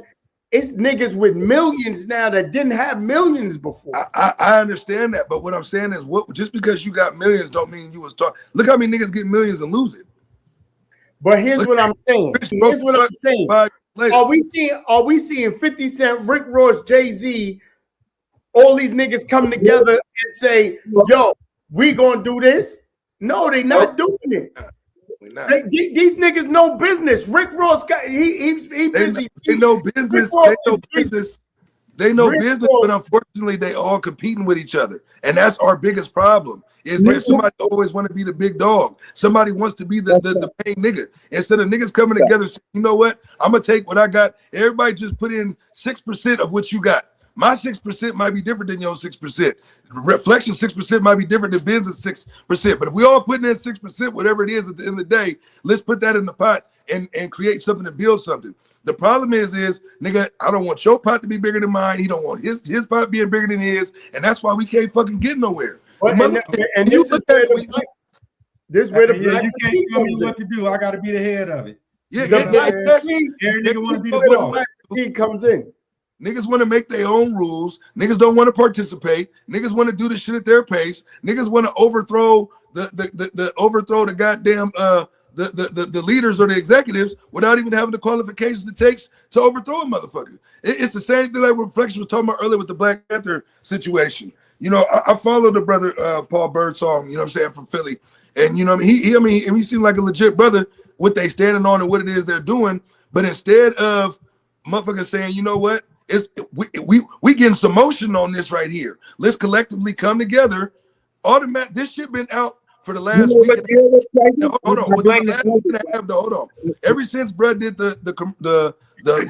it's niggas with millions now that didn't have millions before. I understand that, but what I'm saying is, just because you got millions don't mean you was taught. Look how many niggas get millions and lose it. But here's what I'm saying. Here's what I'm saying. Are we seeing 50 Cent, Rick Ross, Jay-Z, all these niggas come together and say, yo, we gonna do this? No, they not doing it. These niggas know business. Rick Ross got he busy. They know business. They know business. They know business, but unfortunately, they all competing with each other, and that's our biggest problem. Is there somebody always want to be the big dog? Somebody wants to be the main nigga. Instead of niggas coming together, saying, you know what? I'm gonna take what I got. Everybody just put in 6% of what you got. My 6% might be different than your 6%. Reflection 6% might be different than Benz's 6%. But if we all putting in 6%, whatever it is at the end of the day, let's put that in the pot and create something to build something. The problem is nigga, I don't want your pot to be bigger than mine. He don't want his pot being bigger than his, and that's why we can't fucking get nowhere. And this is where the black you can't tell me what to do. I got to be the head of it. Yeah, every nigga want to be the boss. He comes in. Niggas want to make their own rules. Niggas don't want to participate. Niggas want to do the shit at their pace. Niggas want to overthrow the goddamn the leaders or the executives without even having the qualifications it takes to overthrow a motherfucker. It's the same thing like Reflection was talking about earlier with the Black Panther situation. You know, I follow the brother Paul Birdsong, you know what I'm saying, from Philly. And you know what I mean, he seemed like a legit brother, what they standing on and what it is they're doing. But instead of motherfuckers saying, you know what? We getting some motion on this right here. Let's collectively come together. This shit been out for the last week. Hold on. Ever since Brad did the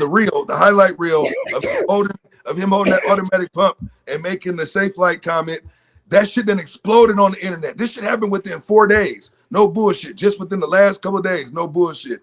reel, the highlight reel of him holding that automatic pump and making the safe flight comment, that shit then exploded on the internet. This shit happened within 4 days. No bullshit. Just within the last couple of days. No bullshit.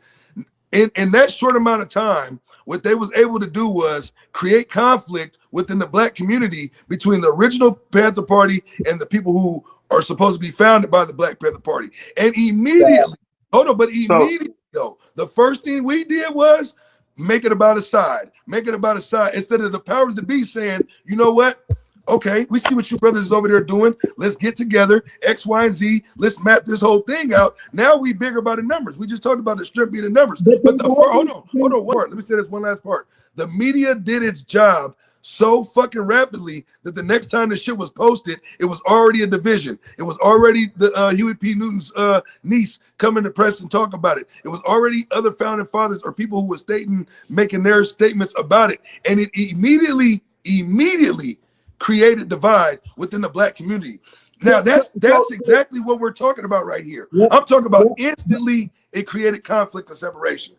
In that short amount of time, what they was able to do was create conflict within the black community between the original Panther Party and the people who are supposed to be founded by the Black Panther Party. And immediately, the first thing we did was make it about a side. Instead of the powers that be saying, you know what? Okay, we see what you brothers is over there doing. Let's get together, X, Y, and Z. Let's map this whole thing out. Now we bigger by the numbers. We just talked about the strip being the numbers. But hold on. Let me say this one last part. The media did its job so fucking rapidly that the next time the shit was posted, it was already a division. It was already the Huey P. Newton's niece coming to press and talk about it. It was already other founding fathers or people who were making their statements about it. And it immediately created divide within the black community. Now that's exactly what we're talking about right here. I'm talking about instantly it created conflict and separation.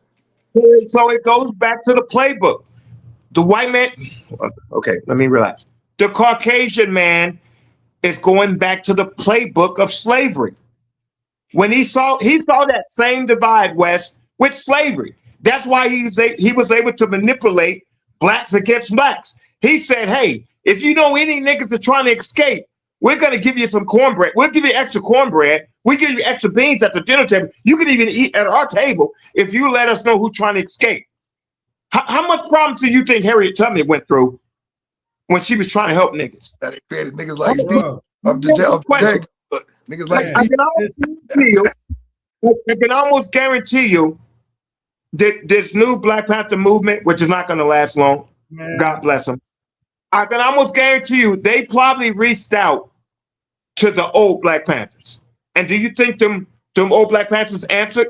So it goes back to the playbook. The white man, okay, let me relax. The Caucasian man is going back to the playbook of slavery. When he saw that same divide, West, with slavery. That's why he was able to manipulate blacks against blacks. He said, hey, if you know any niggas are trying to escape, we're going to give you some cornbread. We'll give you extra cornbread. We give you extra beans at the dinner table. You can even eat at our table if you let us know who's trying to escape. How much problems do you think Harriet Tubman went through when she was trying to help niggas. That they created niggas like Hold Steve on. of the jail. Question. Niggas like I Steve. can almost guarantee you. I can almost guarantee you that this new Black Panther movement, which is not going to last long, Man. God bless them. I can almost guarantee you they probably reached out to the old Black Panthers. And do you think them old Black Panthers answered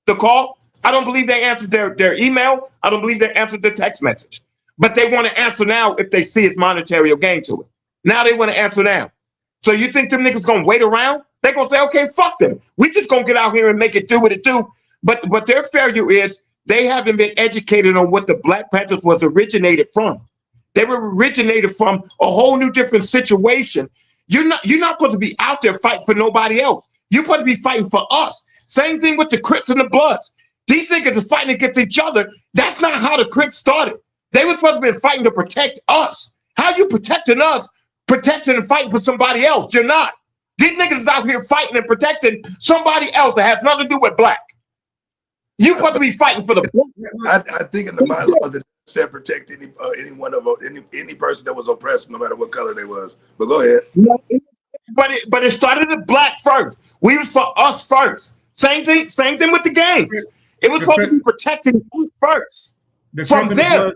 the call? I don't believe they answered their email. I don't believe they answered their text message. But they want to answer now if they see it's monetary gain to it. Now they want to answer now. So you think them niggas gonna wait around? They're gonna say, okay, fuck them. We just gonna get out here and make it do what it do. But their failure is they haven't been educated on what the Black Panthers was originated from. They were originated from a whole new different situation. You're not supposed to be out there fighting for nobody else. You're supposed to be fighting for us. Same thing with the Crips and the Bloods. These niggas are fighting against each other. That's not how the Crips started. They were supposed to be fighting to protect us. How you protecting us, protecting and fighting for somebody else? You're not. These niggas is out here fighting and protecting somebody else that has nothing to do with black. You supposed to be fighting for the black. I think in the bylaws it said protect any person that was oppressed, no matter what color they was. But go ahead. But it started at black first. We was for us first. Same thing with the gangs. It was supposed to be protecting us first. From there,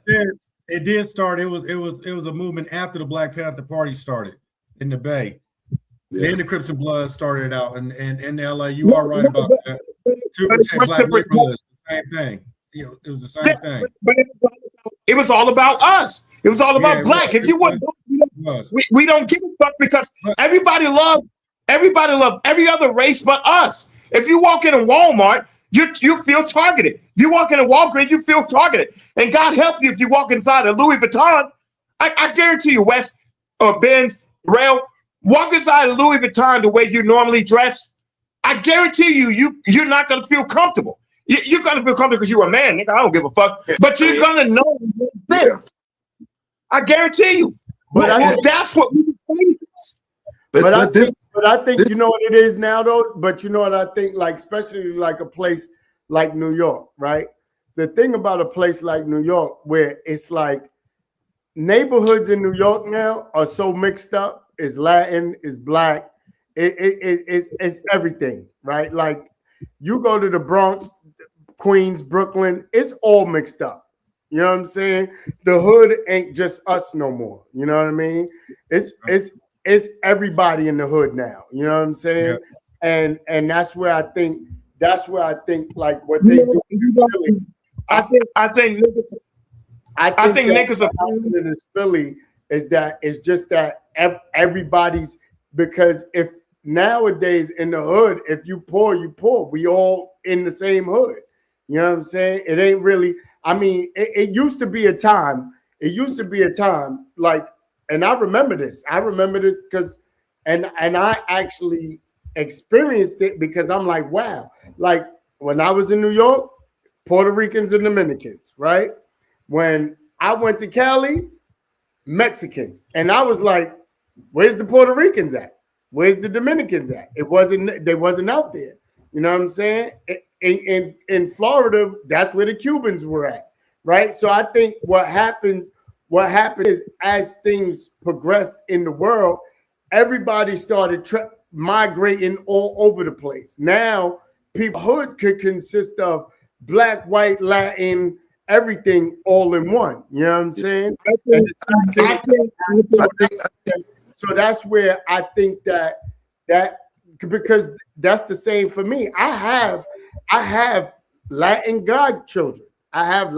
it did start. It was a movement after the Black Panther Party started in the Bay. Yeah. Then the Crips and Bloods started out, and in LA, you are right about that. To protect black neighborhoods, same thing. You know, it was the same thing. But it was all about us. It was all about black. If you want, we don't give a fuck because everybody love every other race but us. If you walk in a Walmart, you feel targeted. If you walk in a Walgreens, you feel targeted. And God help you if you walk inside a Louis Vuitton. I guarantee you, Wes or Benz, Rail, walk inside a Louis Vuitton the way you normally dress. I guarantee you're not going to feel comfortable. You're going to feel comfortable because you're a man, nigga. I don't give a fuck. But you're going to know this. Yeah. I guarantee you. But that's what we face. But I think you know what it is now, though. But you know what I think, like especially like a place like New York, right? The thing about a place like New York, where it's like neighborhoods in New York now are so mixed up. It's Latin, it's black, it's everything, right? Like you go to the Bronx, Queens, Brooklyn, it's all mixed up. You know what I'm saying? The hood ain't just us no more. You know what I mean? It's everybody in the hood now. You know what I'm saying? Yeah. And that's where I think like what they do in Philly. I think niggas are in Philly is that it's just that everybody's, because if nowadays in the hood, if you poor, you poor. We all in the same hood. You know what I'm saying? It ain't really, I mean, it used to be a time. It used to be a time like, and I remember this because, and I actually experienced it because I'm like, wow. Like when I was in New York, Puerto Ricans and Dominicans, right? When I went to Cali, Mexicans. And I was like, where's the Puerto Ricans at? Where's the Dominicans at? They wasn't out there. You know what I'm saying? In Florida, that's where the Cubans were at, right? So I think what happened is as things progressed in the world, everybody started migrating all over the place. Now, hood could consist of black, white, Latin, everything all in one. You know what I'm saying? So that's where I think that because that's the same for me. I have Latin godchildren. I have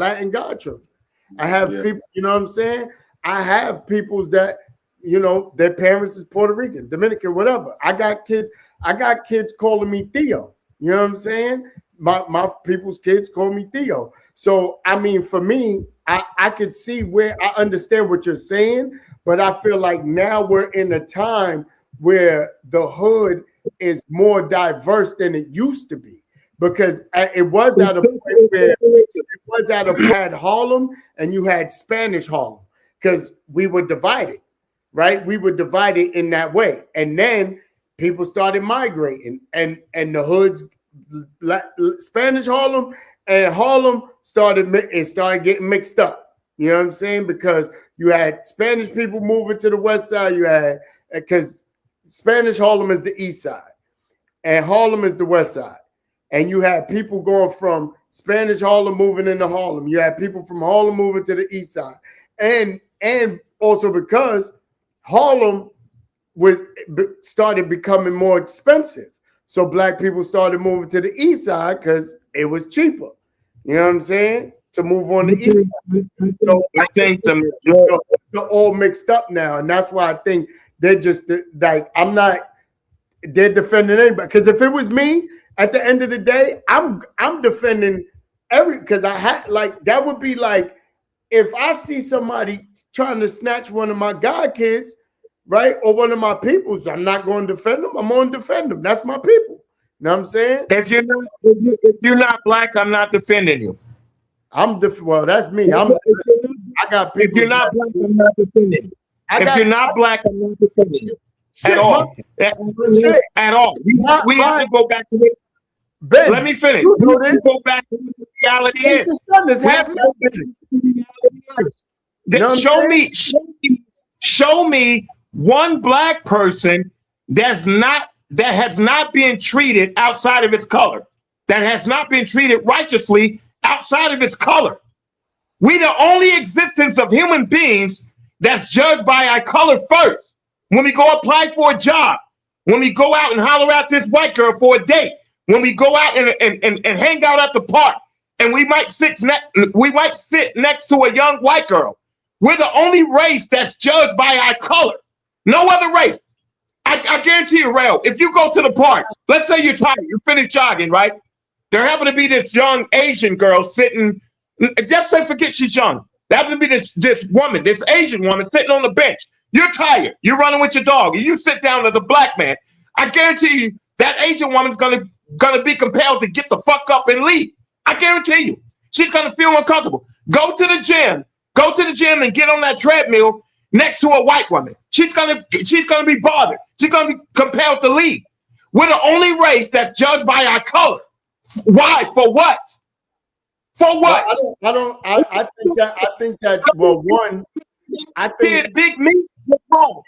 people, you know what I'm saying? I have peoples that, you know, their parents is Puerto Rican, Dominican, whatever. I got kids calling me Theo. You know what I'm saying? My people's kids call me Theo. So, I mean, for me, I could see where I understand what you're saying, but I feel like now we're in a time where the hood is more diverse than it used to be. Because it was at a point where you had Harlem and you had Spanish Harlem because we were divided, right? We were divided in that way. And then people started migrating and the hoods, Spanish Harlem and Harlem started getting mixed up, You know what I'm saying? Because you had Spanish people moving to the west side. You had, because Spanish Harlem is the east side and Harlem is the west side. And you had people going from Spanish Harlem moving into Harlem. You had people from Harlem moving to the east side. And also because Harlem started becoming more expensive. So black people started moving to the east side because it was cheaper. You know what I'm saying? To move on the east side. So I think they're all mixed up now. And that's why I think they're just like, they're defending anybody. Because if it was me, at the end of the day, I'm defending because I had like, that would be like, if I see somebody trying to snatch one of my god kids, right, or one of my peoples, I'm not going to defend them. I'm going to defend them. That's my people. You know what I'm saying? If you're not black, I'm not defending you. Well, that's me. I got people. If you're not black, I'm not defending you. If you're not black, I'm not defending you at all. At all. We have to go back to it. Ben, let me finish. We have to go back to what the reality is. Show me one black person that has not been treated outside of its color, that has not been treated righteously outside of its color. We the only existence of human beings that's judged by our color first. When we go apply for a job, when we go out and holler at this white girl for a date, when we go out and hang out at the park, and we might sit next to a young white girl. We're the only race that's judged by our color. No other race. I guarantee you, Rail, if you go to the park, let's say you're tired, you finished jogging, right? There happened to be this young Asian girl sitting, just say forget she's young. There happened to be this woman, this Asian woman sitting on the bench. You're tired, you're running with your dog, and you sit down as a black man. I guarantee you that Asian woman's gonna be compelled to get the fuck up and leave. I guarantee you. She's gonna feel uncomfortable. Go to the gym and get on that treadmill next to a white woman. She's gonna be bothered. She's gonna be compelled to leave. We're the only race that's judged by our color. Why? For what? For what? I think that well, one, I think Big Meech was wrong.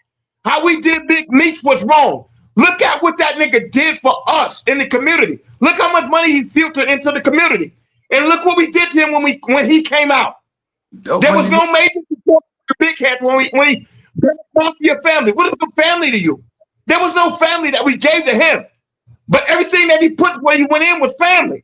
How we did Big Meech was wrong. Look at what that nigga did for us in the community. Look how much money he filtered into the community. And look what we did to him when he came out. There was no major support for Big Head when he brought off your family. What is a family to you? There was no family that we gave to him. But everything that he put where he went in was family.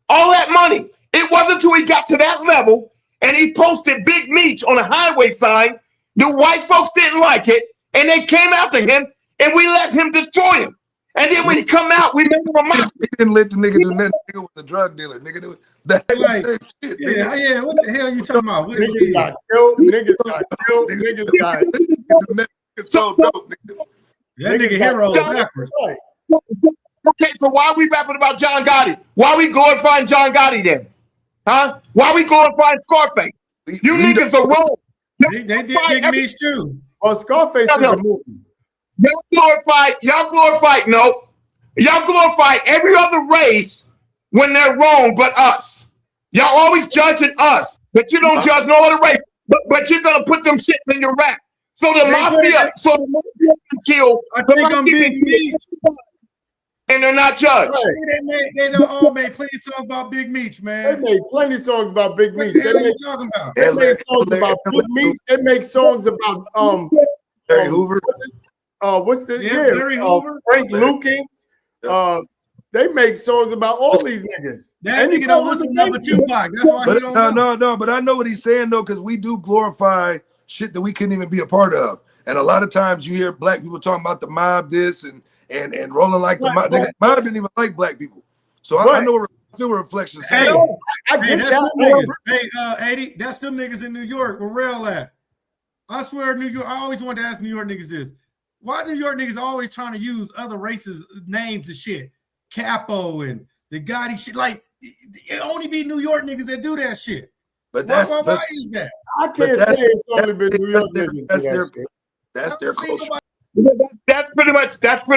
All that money. It wasn't until he got to that level and he posted Big Meech on a highway sign. The white folks didn't like it and they came after him and we let him destroy him. And then when he come out, we made him a mock. He didn't let the nigga do nothing with the drug dealer. Nigga do that. Like, shit, yeah, what the hell are you talking about? What niggas got killed. Niggas got killed. Niggas got so dope, nigga. That nigga hero backwards. Okay, so why are we rapping about John Gotti? Why are we glorifying John Gotti then? Huh? Why are we glorifying Scarface? You niggas are wrong. They did Big Meech too. Oh, Scarface is a movie. Y'all glorify every other race when they're wrong but us. Y'all always judging us, but you don't judge no other race. But you're gonna put them shits in your rap. So the mafia can kill. I think I'm Big Meech. And they're not judged. Right. They done all made plenty of songs about Big Meech, man. They made plenty of songs about Big Meech. What the hell are you talking about? They make songs about Big Meech. They make songs about Larry Hoover. What's the Larry Hoover? Frank Lucas. They make songs about all these niggas. That nigga don't listen to Tupac. That's why he don't know. No. But I know what he's saying though, because we do glorify shit that we couldn't even be a part of. And a lot of times you hear black people talking about the mob this and rolling like the mob. Nigga, mob didn't even like black people. So I know I feel a reflection. Hey, that's them niggas. Hey, 80, that's them niggas in New York where Rail at. I swear New York, I always wanted to ask New York niggas this. Why New York niggas always trying to use other races' names and shit? Capo and the Gotti shit. Like, it only be New York niggas that do that shit. But why is that? I can't say it's only been New York niggas. That's their culture. That's pretty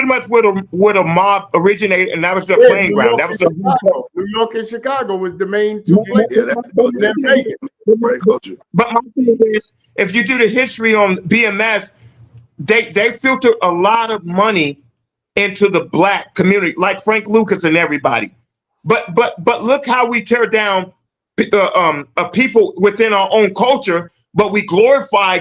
much where the mob originated, and that was their Yeah, playing New ground. York That was and Chicago. New York and Chicago was the main two places. Yeah, that culture. But my thing is, if you do the history on BMS, they filter a lot of money into the black community, like Frank Lucas and everybody. But look how we tear down people within our own culture, but we glorify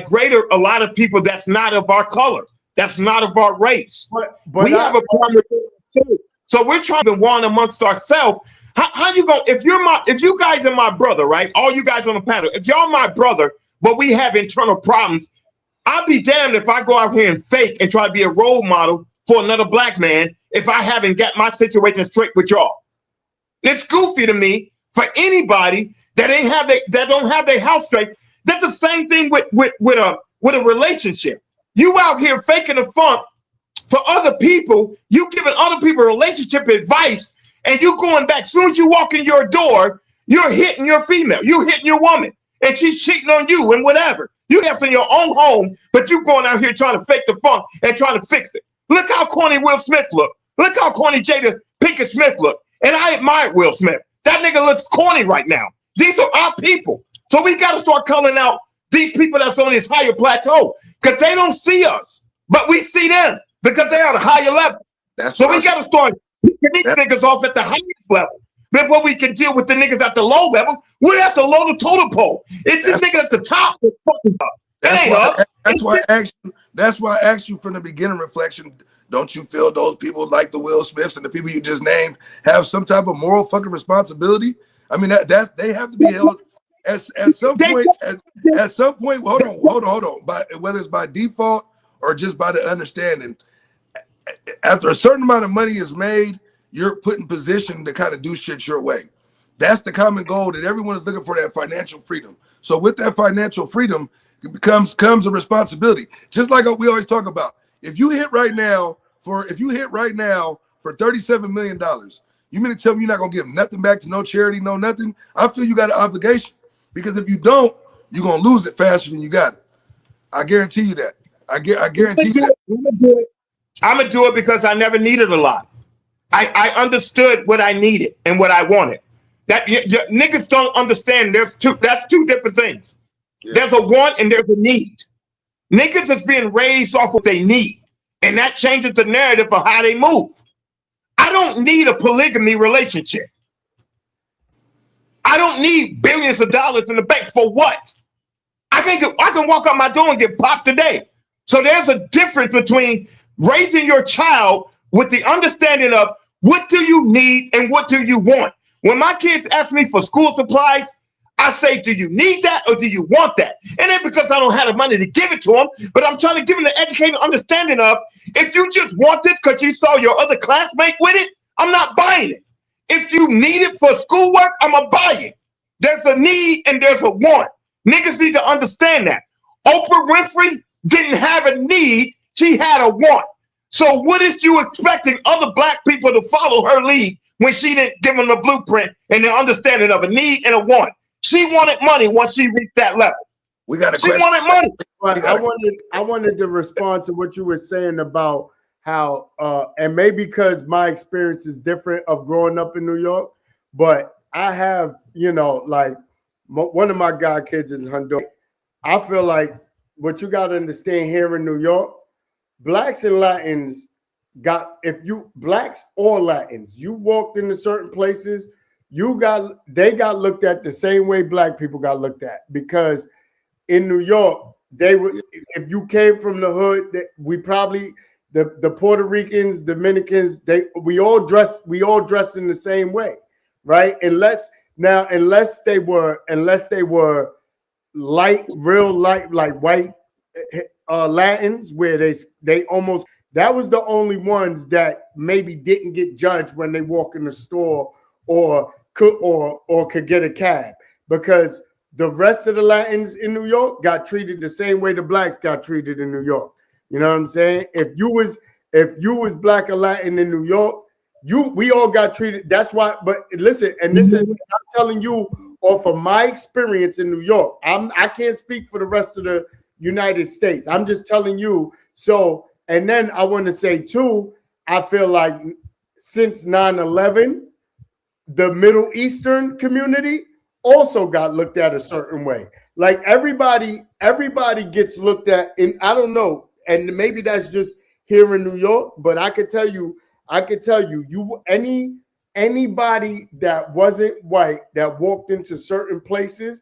a lot of people that's not of our color, that's not of our race. But we have a problem with it too. So we're trying to warn amongst ourselves. How you go? If you guys are my brother, right? All you guys on the panel, if y'all my brother, but we have internal problems, I'll be damned if I go out here and fake and try to be a role model for another black man if I haven't got my situation straight with y'all. It's goofy to me for anybody that don't have their house straight. That's the same thing with a relationship. You out here faking the funk for other people. You giving other people relationship advice, and you going back. As soon as you walk in your door, you're hitting your female. You're hitting your woman, and she's cheating on you and whatever. You have in your own home, but you going out here trying to fake the funk and trying to fix it. Look how corny Will Smith look. Look how corny Jada Pinkett Smith look. And I admire Will Smith. That nigga looks corny right now. These are our people. So we got to start calling out these people that's on this higher plateau, because they don't see us, but we see them because they're at a higher level. So we got to start picking these niggas off at the highest level before we can deal with the niggas at the low level. We're at the low totem pole. It's this nigga at the top that's fucking up. That's why I asked you from the beginning, Reflection. Don't you feel those people like the Will Smiths and the people you just named have some type of moral fucking responsibility? I mean, they have to be held at some point. At some point, hold on. Whether it's by default or just by the understanding, after a certain amount of money is made, you're put in position to kind of do shit your way. That's the common goal that everyone is looking for, that financial freedom. So with that financial freedom comes a responsibility. Just like we always talk about. If you hit right now for $37 million, you mean to tell me you're not gonna give nothing back to no charity, no nothing? I feel you got an obligation, because if you don't, you're gonna lose it faster than you got it. I guarantee you that. I guarantee you that. I'm gonna do it because I never needed a lot. I understood what I needed and what I wanted. That niggas don't understand. That's two different things. Yeah. There's a want and there's a need. Niggas is being raised off what they need, and that changes the narrative of how they move. I don't need a polygamy relationship. I don't need billions of dollars in the bank for what? I can walk out my door and get popped today. So there's a difference between raising your child with the understanding of what do you need and what do you want. When my kids ask me for school supplies, I say, do you need that or do you want that? And then because I don't have the money to give it to them, but I'm trying to give them the educated understanding of, if you just want this because you saw your other classmate with it, I'm not buying it. If you need it for schoolwork, I'm going to buy it. There's a need and there's a want. Niggas need to understand that. Oprah Winfrey didn't have a need. She had a want. So what is you expecting other black people to follow her lead when she didn't give them the blueprint and the understanding of a need and a want? She wanted money once she reached that level. She wanted money. But I wanted to respond to what you were saying about how, and maybe because my experience is different of growing up in New York, but I have, like one of my god kids is Honduran. I feel like what you got to understand here in New York, blacks and Latins blacks or Latins, you walked into certain places, they got looked at the same way black people got looked at, because in New York, if you came from the hood, we probably the Puerto Ricans, Dominicans, we all dress in the same way, right? Unless they were light, real light, like white Latins, where they almost, that was the only ones that maybe didn't get judged when they walk in the store or could get a cab, because the rest of the Latins in New York got treated the same way the blacks got treated in New York. You know what I'm saying? If you was black or Latin in New York, we all got treated. That's why. But listen, and this is, I'm telling you off of my experience in New York. I can't speak for the rest of the United States. I'm just telling you. So And then I want to say too, I feel like since 9/11, the Middle Eastern community also got looked at a certain way. Like everybody gets looked at, and I don't know, and maybe that's just here in New York, but I could tell you, anybody that wasn't white that walked into certain places,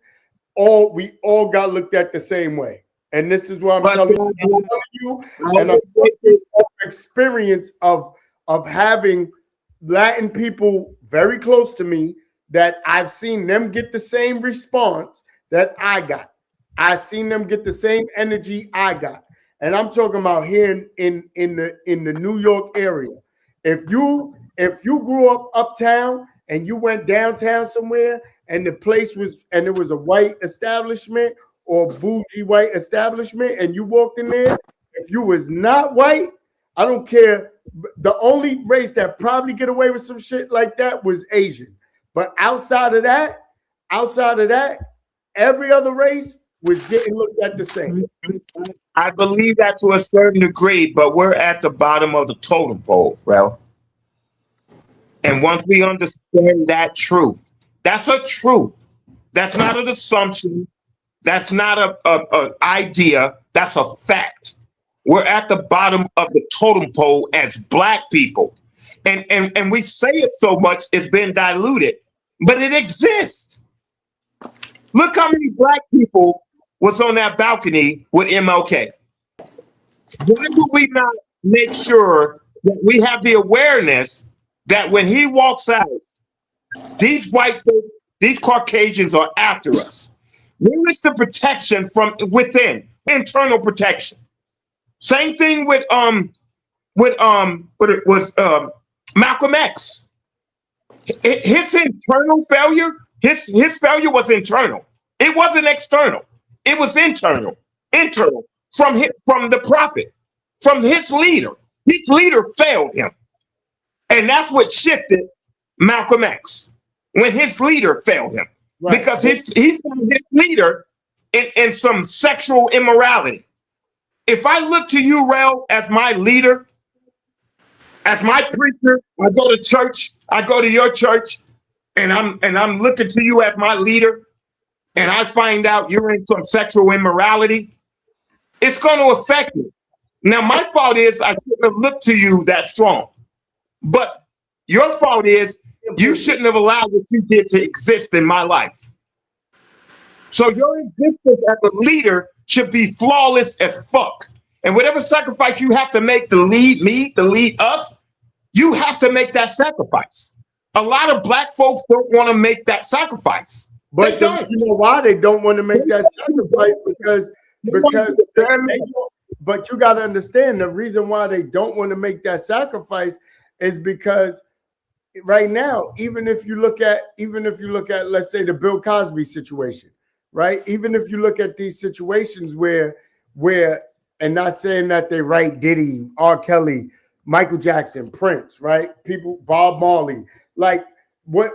we all got looked at the same way. And this is what I'm telling you, and I'm telling you experience of having Latin people very close to me that I've seen them get the same response that I got. I seen them get the same energy I got. And I'm talking about here in the New York area. If you grew up uptown and you went downtown somewhere and the place was, and it was a white establishment or bougie white establishment, and you walked in there, if you was not white, I don't care. The only race that probably get away with some shit like that was Asian. But outside of that, every other race was getting looked at the same. I believe that to a certain degree, but we're at the bottom of the totem pole, bro. And once we understand that truth, that's a truth. That's not an assumption. That's not a idea. That's a fact. We're at the bottom of the totem pole as Black people. And we say it so much, it's been diluted, but it exists. Look how many Black people was on that balcony with MLK. Why do we not make sure that we have the awareness that when he walks out, these white folks, these Caucasians are after us? Where is the protection from within? Internal protection. Same thing with Malcolm X. His internal failure, his failure was internal. It wasn't external. It was internal. Internal from the prophet, from his leader. His leader failed him, and that's what shifted Malcolm X when his leader failed him, right? Because he found his leader in some sexual immorality. If I look to you, Rel, as my leader, as my preacher, I go to church, I go to your church, and I'm looking to you as my leader, and I find out you're in some sexual immorality, it's going to affect me. Now, my fault is I shouldn't have looked to you that strong, but your fault is you shouldn't have allowed what you did to exist in my life. So your existence as a leader should be flawless as fuck. And whatever sacrifice you have to make to lead me, to lead us, you have to make that sacrifice. A lot of Black folks don't want to make that sacrifice. But you know why they don't want to make that sacrifice? Because but you got to understand the reason why they don't want to make that sacrifice is because right now, even if you look at, let's say the Bill Cosby situation, right? Even if you look at these situations where, and not saying that they write Diddy, R. Kelly, Michael Jackson, Prince, right? People, Bob Marley, like what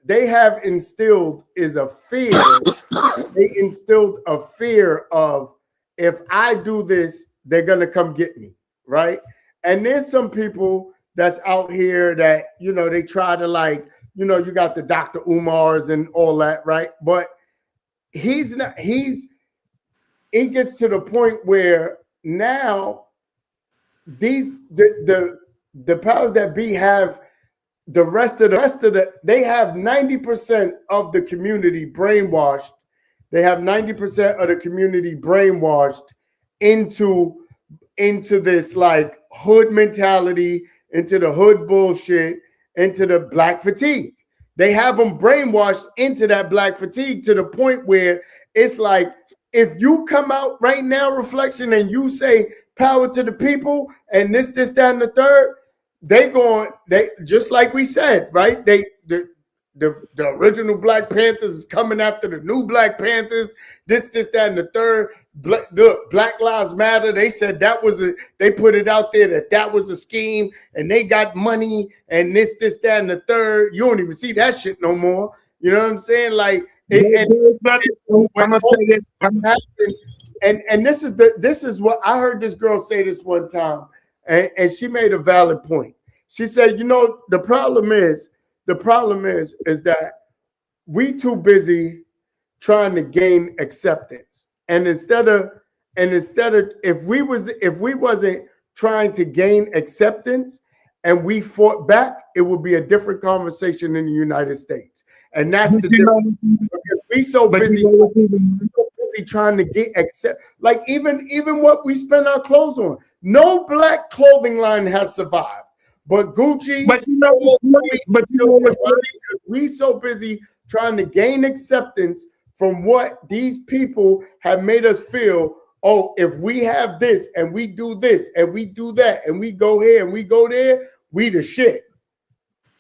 they have instilled is a fear. They instilled a fear of, if I do this, they're gonna come get me, right? And there's some people that's out here that, you know, they try to, like, you know, you got the Dr. Umars and all that, right? But it gets to the point where now the powers that be have the rest of they have 90% of the community brainwashed. They have 90% of the community brainwashed into this like hood mentality, into the hood bullshit, into the Black fatigue. They have them brainwashed into that Black fatigue to the point where it's like, if you come out right now, Reflection, and you say power to the people and this, that, and the third, they just like we said, right? The original Black Panthers is coming after the new Black Panthers, this, that, and the third. Black Lives Matter, they said they put it out there that was a scheme and they got money and this, that, and the third. You don't even see that shit no more. You know what I'm saying? Like, I'm gonna say this. And this is what I heard this girl say this one time, and she made a valid point. She said, you know, the problem is that we too busy trying to gain acceptance. And instead of if we wasn't trying to gain acceptance and we fought back, it would be a different conversation in the United States. And that's the difference. We so busy trying to get accept, like even what we spend our clothes on. No black clothing line has survived, but Gucci. But we so busy trying to gain acceptance from what these people have made us feel. Oh, if we have this and we do this and we do that and we go here and we go there, we the shit.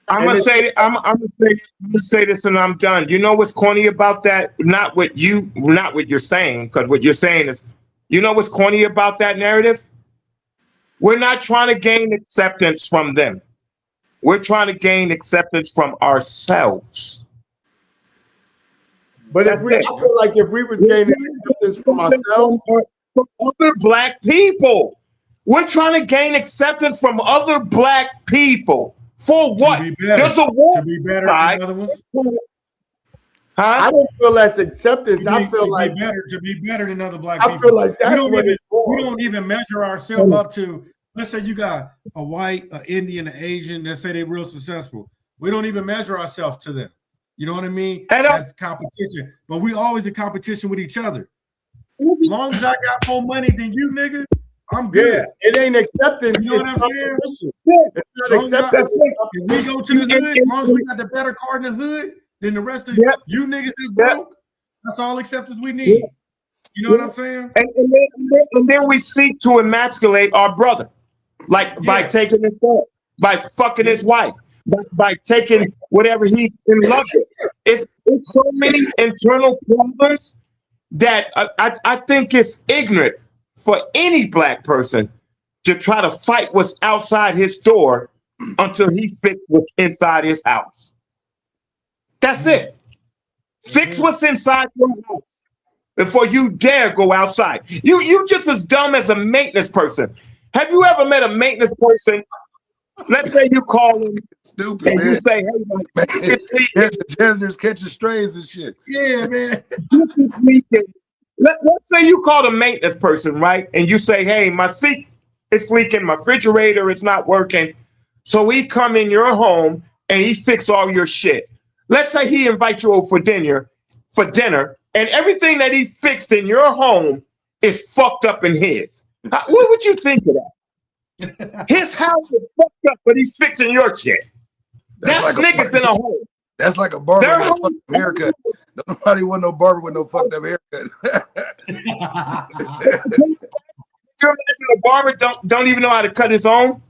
I'm gonna say this and I'm done. You know what's corny about that? Not what you're saying, because what you're saying is, you know what's corny about that narrative? We're not trying to gain acceptance from them. We're trying to gain acceptance from ourselves. But I feel like if we was gaining acceptance from ourselves, from other black people, we're trying to gain acceptance from other black people. For what? There's a war. To be better than other ones. I don't feel that's acceptance. I feel like to be better than other black people. I feel like that's what it's for. We don't even measure ourselves up to. Let's say you got a white, an Indian, an Asian. Let's say they're real successful. We don't even measure ourselves to them. You know what I mean? That's competition. But we always in competition with each other. As long as I got more money than you, nigga, I'm good. Yeah, it ain't acceptance. You know what I'm saying? It's not acceptance. If we go to the hood, as long as we got the better car in the hood, then the rest of you niggas is broke. That's all acceptance we need. You know what I'm saying? And then we seek to emasculate our brother, like by taking his phone, by fucking his wife, by taking whatever he's in love with. It's so many internal problems that I think it's ignorant for any black person to try to fight what's outside his door until he fix what's inside his house. That's it. Fix what's inside your house before you dare go outside. You just as dumb as a maintenance person. Have you ever met a maintenance person? Let's say you call him stupid, and man. you say, "Hey, man, the janitors catching strays and shit." Yeah, man. Let's say you call the maintenance person, right? And you say, "Hey, my sink is leaking, my refrigerator is not working." So he come in your home and he fix all your shit. Let's say he invite you over for dinner, and everything that he fixed in your home is fucked up in his. What would you think of that? His house is fucked up, but he's fixing your shit. That's like niggas in a hole. That's like a barber with a fucked up haircut. Nobody want no barber with no fucked up haircut. You imagine a barber don't even know how to cut his own,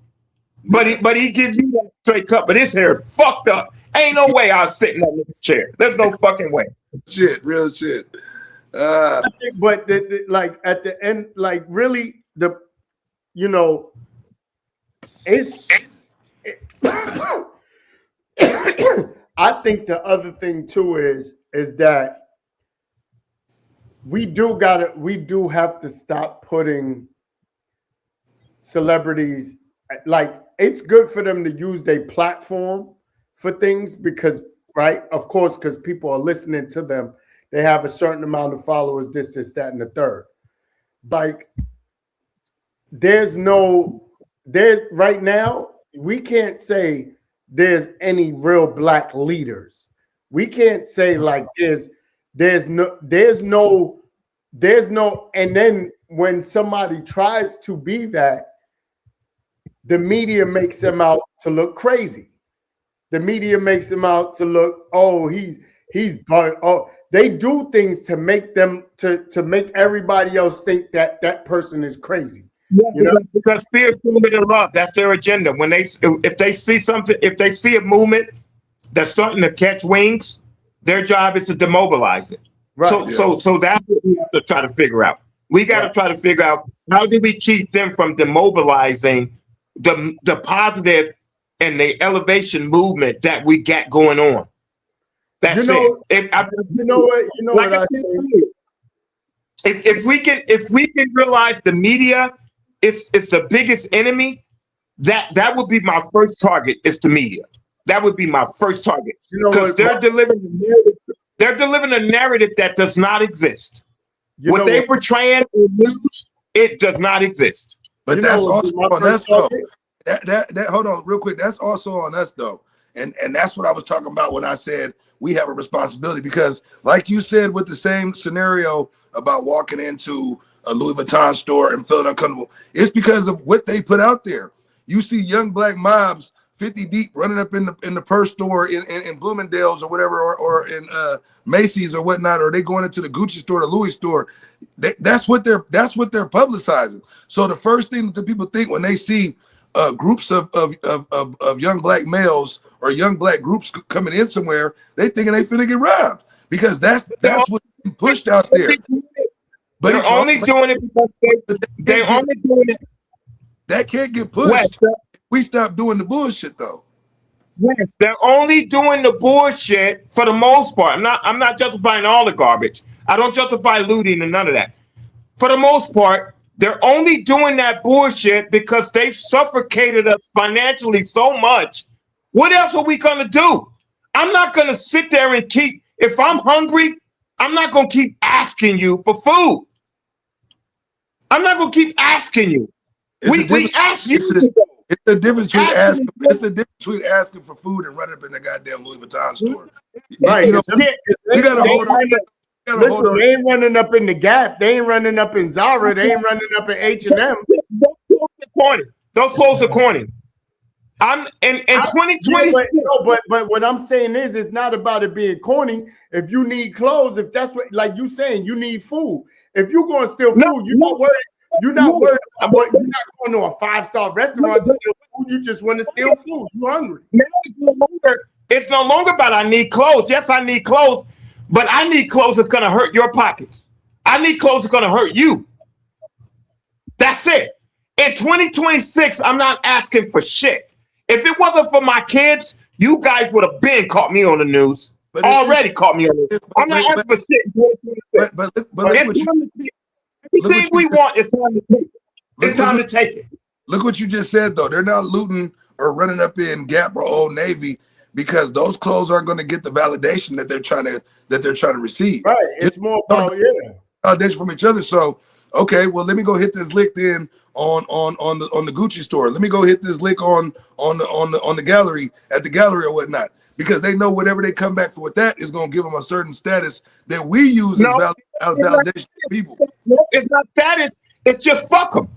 but he gives you that straight cut, but his hair is fucked up. Ain't no way I'll sit in that nigga's chair. There's no fucking way. Shit, real shit. I think, but like at the end, like really I think the other thing too is that we do have to stop putting celebrities, like, it's good for them to use their platform for things because, right, of course, because people are listening to them. They have a certain amount of followers, this, that, and the third. Like, right now, we can't say there's any real black leaders. We can't say like there's no, and then when somebody tries to be that, the media makes them out to look crazy. The media makes them out to look, oh, they do things to make them to make everybody else think that person is crazy. Yeah, because fear, movement, and love, that's their agenda. If they see something, if they see a movement that's starting to catch wings, their job is to demobilize it. Right. So that's what we have to try to figure out. We got to try to figure out, how do we keep them from demobilizing the positive and the elevation movement that we got going on? That's You know, it. you know what I say. If we can realize the media is the biggest enemy, that would be my first target. Is the media. That would be my first target You know because what? they're delivering a narrative. They're delivering a narrative that does not exist. You What know they what? portraying in news, it does not exist. But You know that's what also would be my on us first though. target? That hold on real quick. That's also on us though. And that's what I was talking about when I said we have a responsibility, because like you said with the same scenario about walking into a Louis Vuitton store and feeling uncomfortable, it's because of what they put out there. You see young black mobs 50 deep running up in the purse store in Bloomingdale's or whatever, or in Macy's or whatnot, or they going into the Gucci store, the Louis store. That's what they're publicizing. So the first thing that the people think when they see groups of young black males or young black groups coming in somewhere, they thinking they finna get robbed, because that's what's being pushed out there. But They're only doing it because they're only doing it. That can't get pushed. We stop doing the bullshit though. Yes, they're only doing the bullshit for the most part. I'm not justifying all the garbage. I don't justify looting and none of that. For the most part, they're only doing that bullshit because they've suffocated us financially so much. What else are we gonna do? I'm not gonna sit there and if I'm hungry, I'm not gonna keep asking you for food. I'm not gonna keep asking you. We ask you. It's the difference between asking. It's the difference between asking for food and running up in the goddamn Louis Vuitton store. Right. You know, we gotta hold on. Listen, they ain't running up in the Gap. They ain't running up in Zara. They ain't running up in H&M. Don't close the corner. I'm in 2020. But what I'm saying is, it's not about it being corny. If you need clothes, if that's what, like you saying, you need food. If you're going to steal food, you're not worried. You're not worried about what. You're not going to a 5-star restaurant to steal food. You just want to steal food. You're hungry. Now it's no longer about I need clothes. Yes, I need clothes, but I need clothes that's going to hurt your pockets. I need clothes that's going to hurt you. That's it. In 2026, I'm not asking for shit. If it wasn't for my kids, you guys would have been caught me on the news. Already caught me on the news. I'm not asking for shit in 2026. But everything we want is time to take it. It's time to take it. Look what you just said, though. They're not looting or running up in Gap or Old Navy because those clothes aren't going to get the validation that they're trying to receive. Right. It's more about validation from each other. So, okay, well, let me go hit this lick then on the Gucci store. Let me go hit this lick on the gallery at the gallery or whatnot, because they know whatever they come back for with that is going to give them a certain status that we use as validation for people. No, it's not status. It's just fuck them.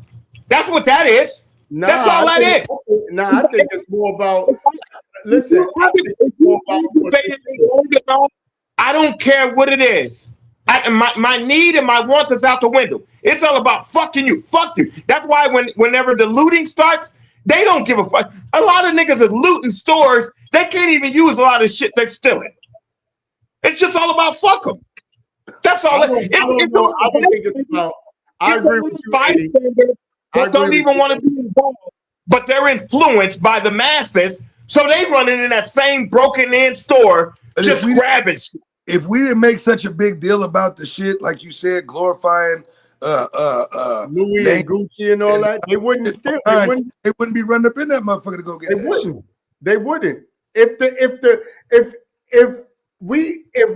That's what that is. Nah, that's all that is. Nah, I think it's more about. Listen, I don't care what it is. My need and my want is out the window. It's all about fucking you. Fuck you. That's why whenever the looting starts, they don't give a fuck. A lot of niggas is looting stores. They can't even use a lot of shit they're stealing. It's just all about fuck them. That's all. I don't think it's about. I agree with you, Eddie. They don't even want to be involved, but they're influenced by the masses, so they running in that same broken-in store, just grabbing shit. If we didn't make such a big deal about the shit, like you said, glorifying Louis and Gucci and all that, they wouldn't steal. They wouldn't be running up in that motherfucker to go get that shit. They wouldn't. If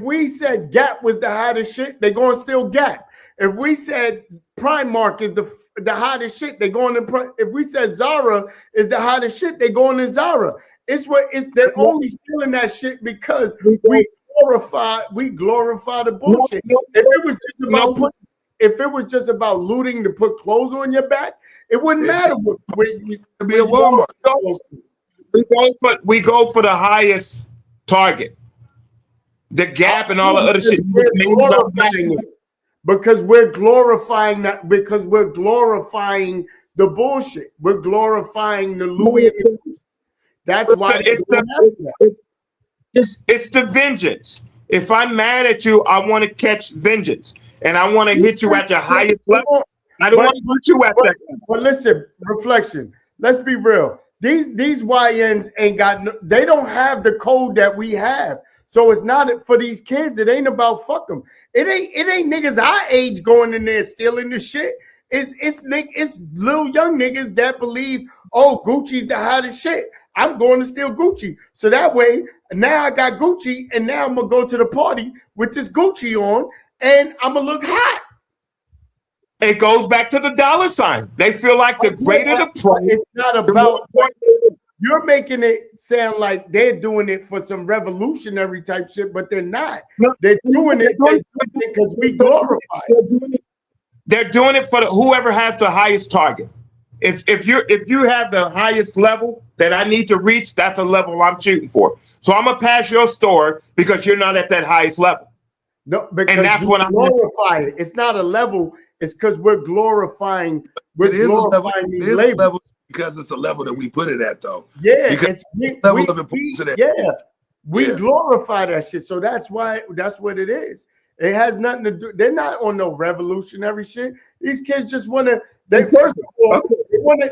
we said Gap was the hottest shit, they gonna steal Gap. If we said Primark is the hottest shit, they going to. If we said Zara is the hottest shit, they going to Zara. They're only stealing that shit because we glorify the bullshit. If it was just about looting to put clothes on your back, it wouldn't matter. It'd be a Walmart. We go for the highest target. The Gap and all the other shit. Because we're glorifying that. Because we're glorifying the bullshit. We're glorifying the Louis. That's why it's the vengeance. If I'm mad at you, I want to catch vengeance, and I want to hit you at your highest level. I don't want to hit you at that. But listen, reflection. Let's be real. These YNs ain't got. They don't have the code that we have. So it's not for these kids. It ain't about fuck them. It ain't niggas our age going in there stealing this shit. It's little young niggas that believe, oh, Gucci's the hottest shit. I'm going to steal Gucci. So that way, now I got Gucci, and now I'm gonna go to the party with this Gucci on, and I'm gonna look hot. It goes back to the dollar sign. They feel like the greater the price. It's not about. You're making it sound like they're doing it for some revolutionary type shit, but they're not. No, they're doing it because we glorify it. They're doing it for whoever has the highest target. If you have the highest level that I need to reach, that's the level I'm shooting for. So I'm gonna pass your store because you're not at that highest level. No, because and that's what I'm glorifying it. It's not a level. It's because we're glorifying. We're glorifying these labels. Because it's a level that we put it at, though. Yeah, we Yeah. glorify that shit. So that's what it is. It has nothing to do. They're not on no revolutionary shit. These kids just want to. They first of all,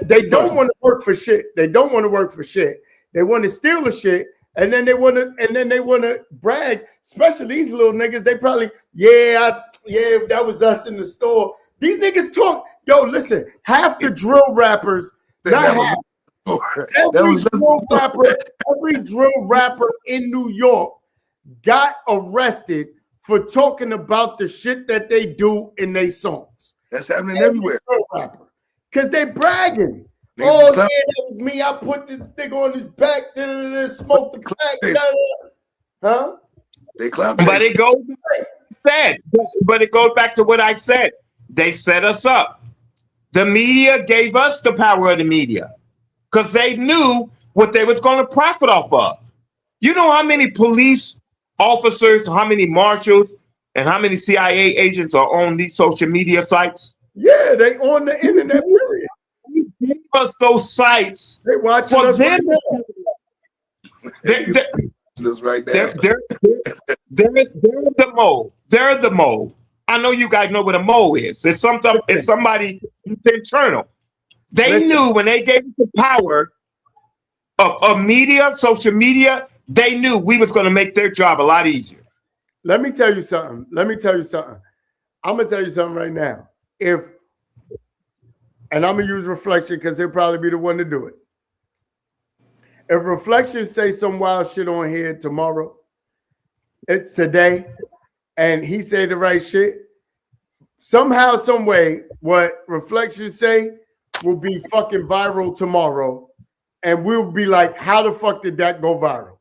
they don't want to work for shit. They don't want to work for shit. They want to steal the shit, and then they want to brag. Especially these little niggas. They probably that was us in the store. These niggas talk. Yo, listen. Half the drill rappers. Every drill rapper in New York got arrested for talking about the shit that they do in their songs. That's happening everywhere. Because they bragging. Oh, yeah, that was me. I put this thing on his back, smoked the crack. Huh? They clap. But it goes back to what I said. They set us up. The media gave us the power of the media because they knew what they was going to profit off of. You know how many police officers, how many marshals, and how many CIA agents are on these social media sites? Yeah, they on the internet, period. They gave us those sites. They watching us them. This right now. They're the mole. They're the mole. I know you guys know what a mole is. It's somebody internal. They knew when they gave us the power of media, social media, they knew we was going to make their job a lot easier. Let me tell you something. I'm going to tell you something right now. And I'm going to use Reflection because he'll probably be the one to do it. If Reflection say some wild shit on here tomorrow, it's today, and he say the right shit, somehow, some way, what Reflection say will be fucking viral tomorrow, and we'll be like, how the fuck did that go viral?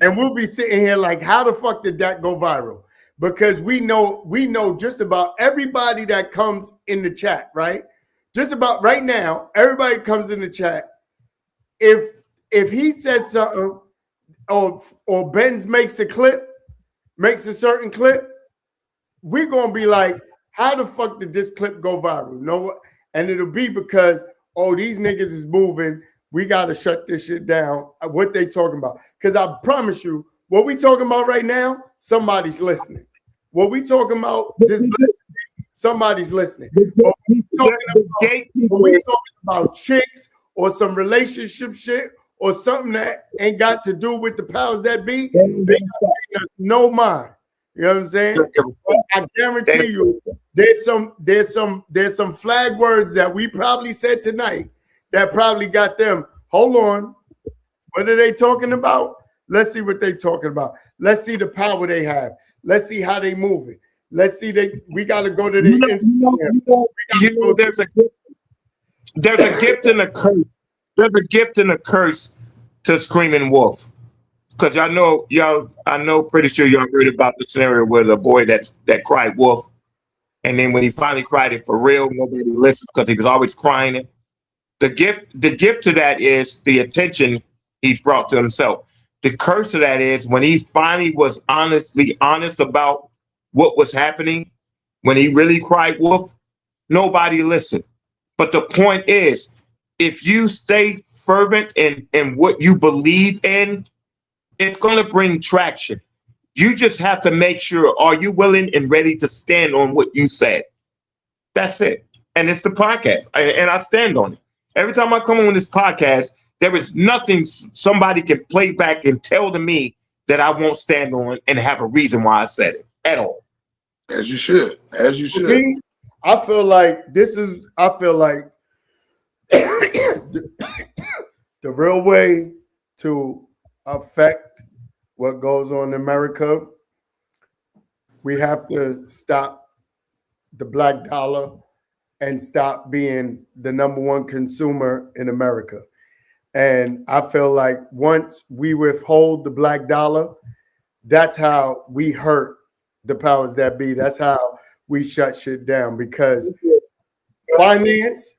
And we'll be sitting here like, how the fuck did that go viral? Because we know just about everybody that comes in the chat, right? Just about right now, everybody comes in the chat. If he said something, or Benz makes a certain clip, we're gonna be like, how the fuck did this clip go viral? No, and it'll be because, oh, these niggas is moving. We gotta shut this shit down. What they talking about? Because I promise you, what we talking about right now, somebody's listening. What we talking about, somebody's listening. What we talking about chicks or some relationship shit or something that ain't got to do with the powers that be, they got no mind. You know what I'm saying? But I guarantee you, there's some flag words that we probably said tonight that probably got them. Hold on, what are they talking about? Let's see what they talking about. Let's see the power they have. Let's see how they move it. Let's see we got to go to the Instagram. There's a gift and a curse. There's a gift and a curse to Screaming Wolf. Because I know pretty sure y'all heard about the scenario where the boy that cried wolf. And then when he finally cried it for real, nobody listened because he was always crying it. The gift to that is the attention he's brought to himself. The curse of that is when he finally was honest about what was happening, when he really cried wolf, nobody listened. But the point is, if you stay fervent in what you believe in, it's going to bring traction. You just have to make sure, are you willing and ready to stand on what you said? That's it. And it's the podcast. And I stand on it. Every time I come on this podcast, There is nothing somebody can play back and tell to me that I won't stand on and have a reason why I said it at all. As you should. As you should. Me, I feel like the real way to affect what goes on in America, we have to stop the black dollar and stop being the number one consumer in America. And I feel like once we withhold the black dollar, that's how we hurt the powers that be. That's how we shut shit down, because finance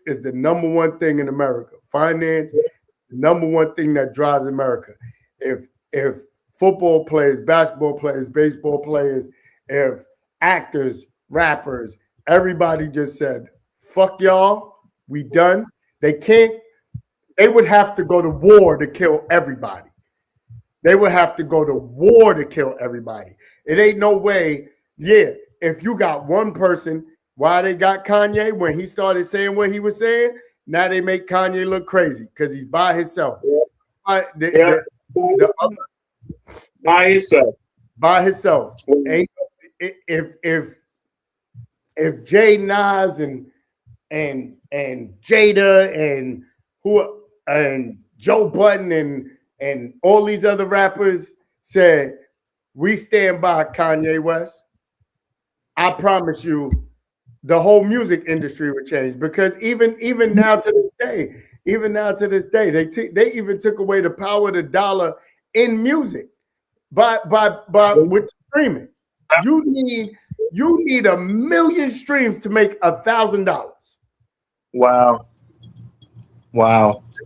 is the number one thing in America. Finance, the number one thing that drives America. If football players, basketball players, baseball players, if actors, rappers, everybody just said, fuck y'all, we done. They would have to go to war to kill everybody. They would have to go to war to kill everybody. It ain't no way. Yeah, if you got one person, why they got Kanye when he started saying what he was saying, now they make Kanye look crazy because he's by himself. By himself. By himself. If Jay Nas and Jada and Joe Budden and all these other rappers said, we stand by Kanye West, I promise you the whole music industry would change, because even now to this day, they even took away the power of the dollar in music by with streaming. You need 1 million streams to make $1,000. Wow.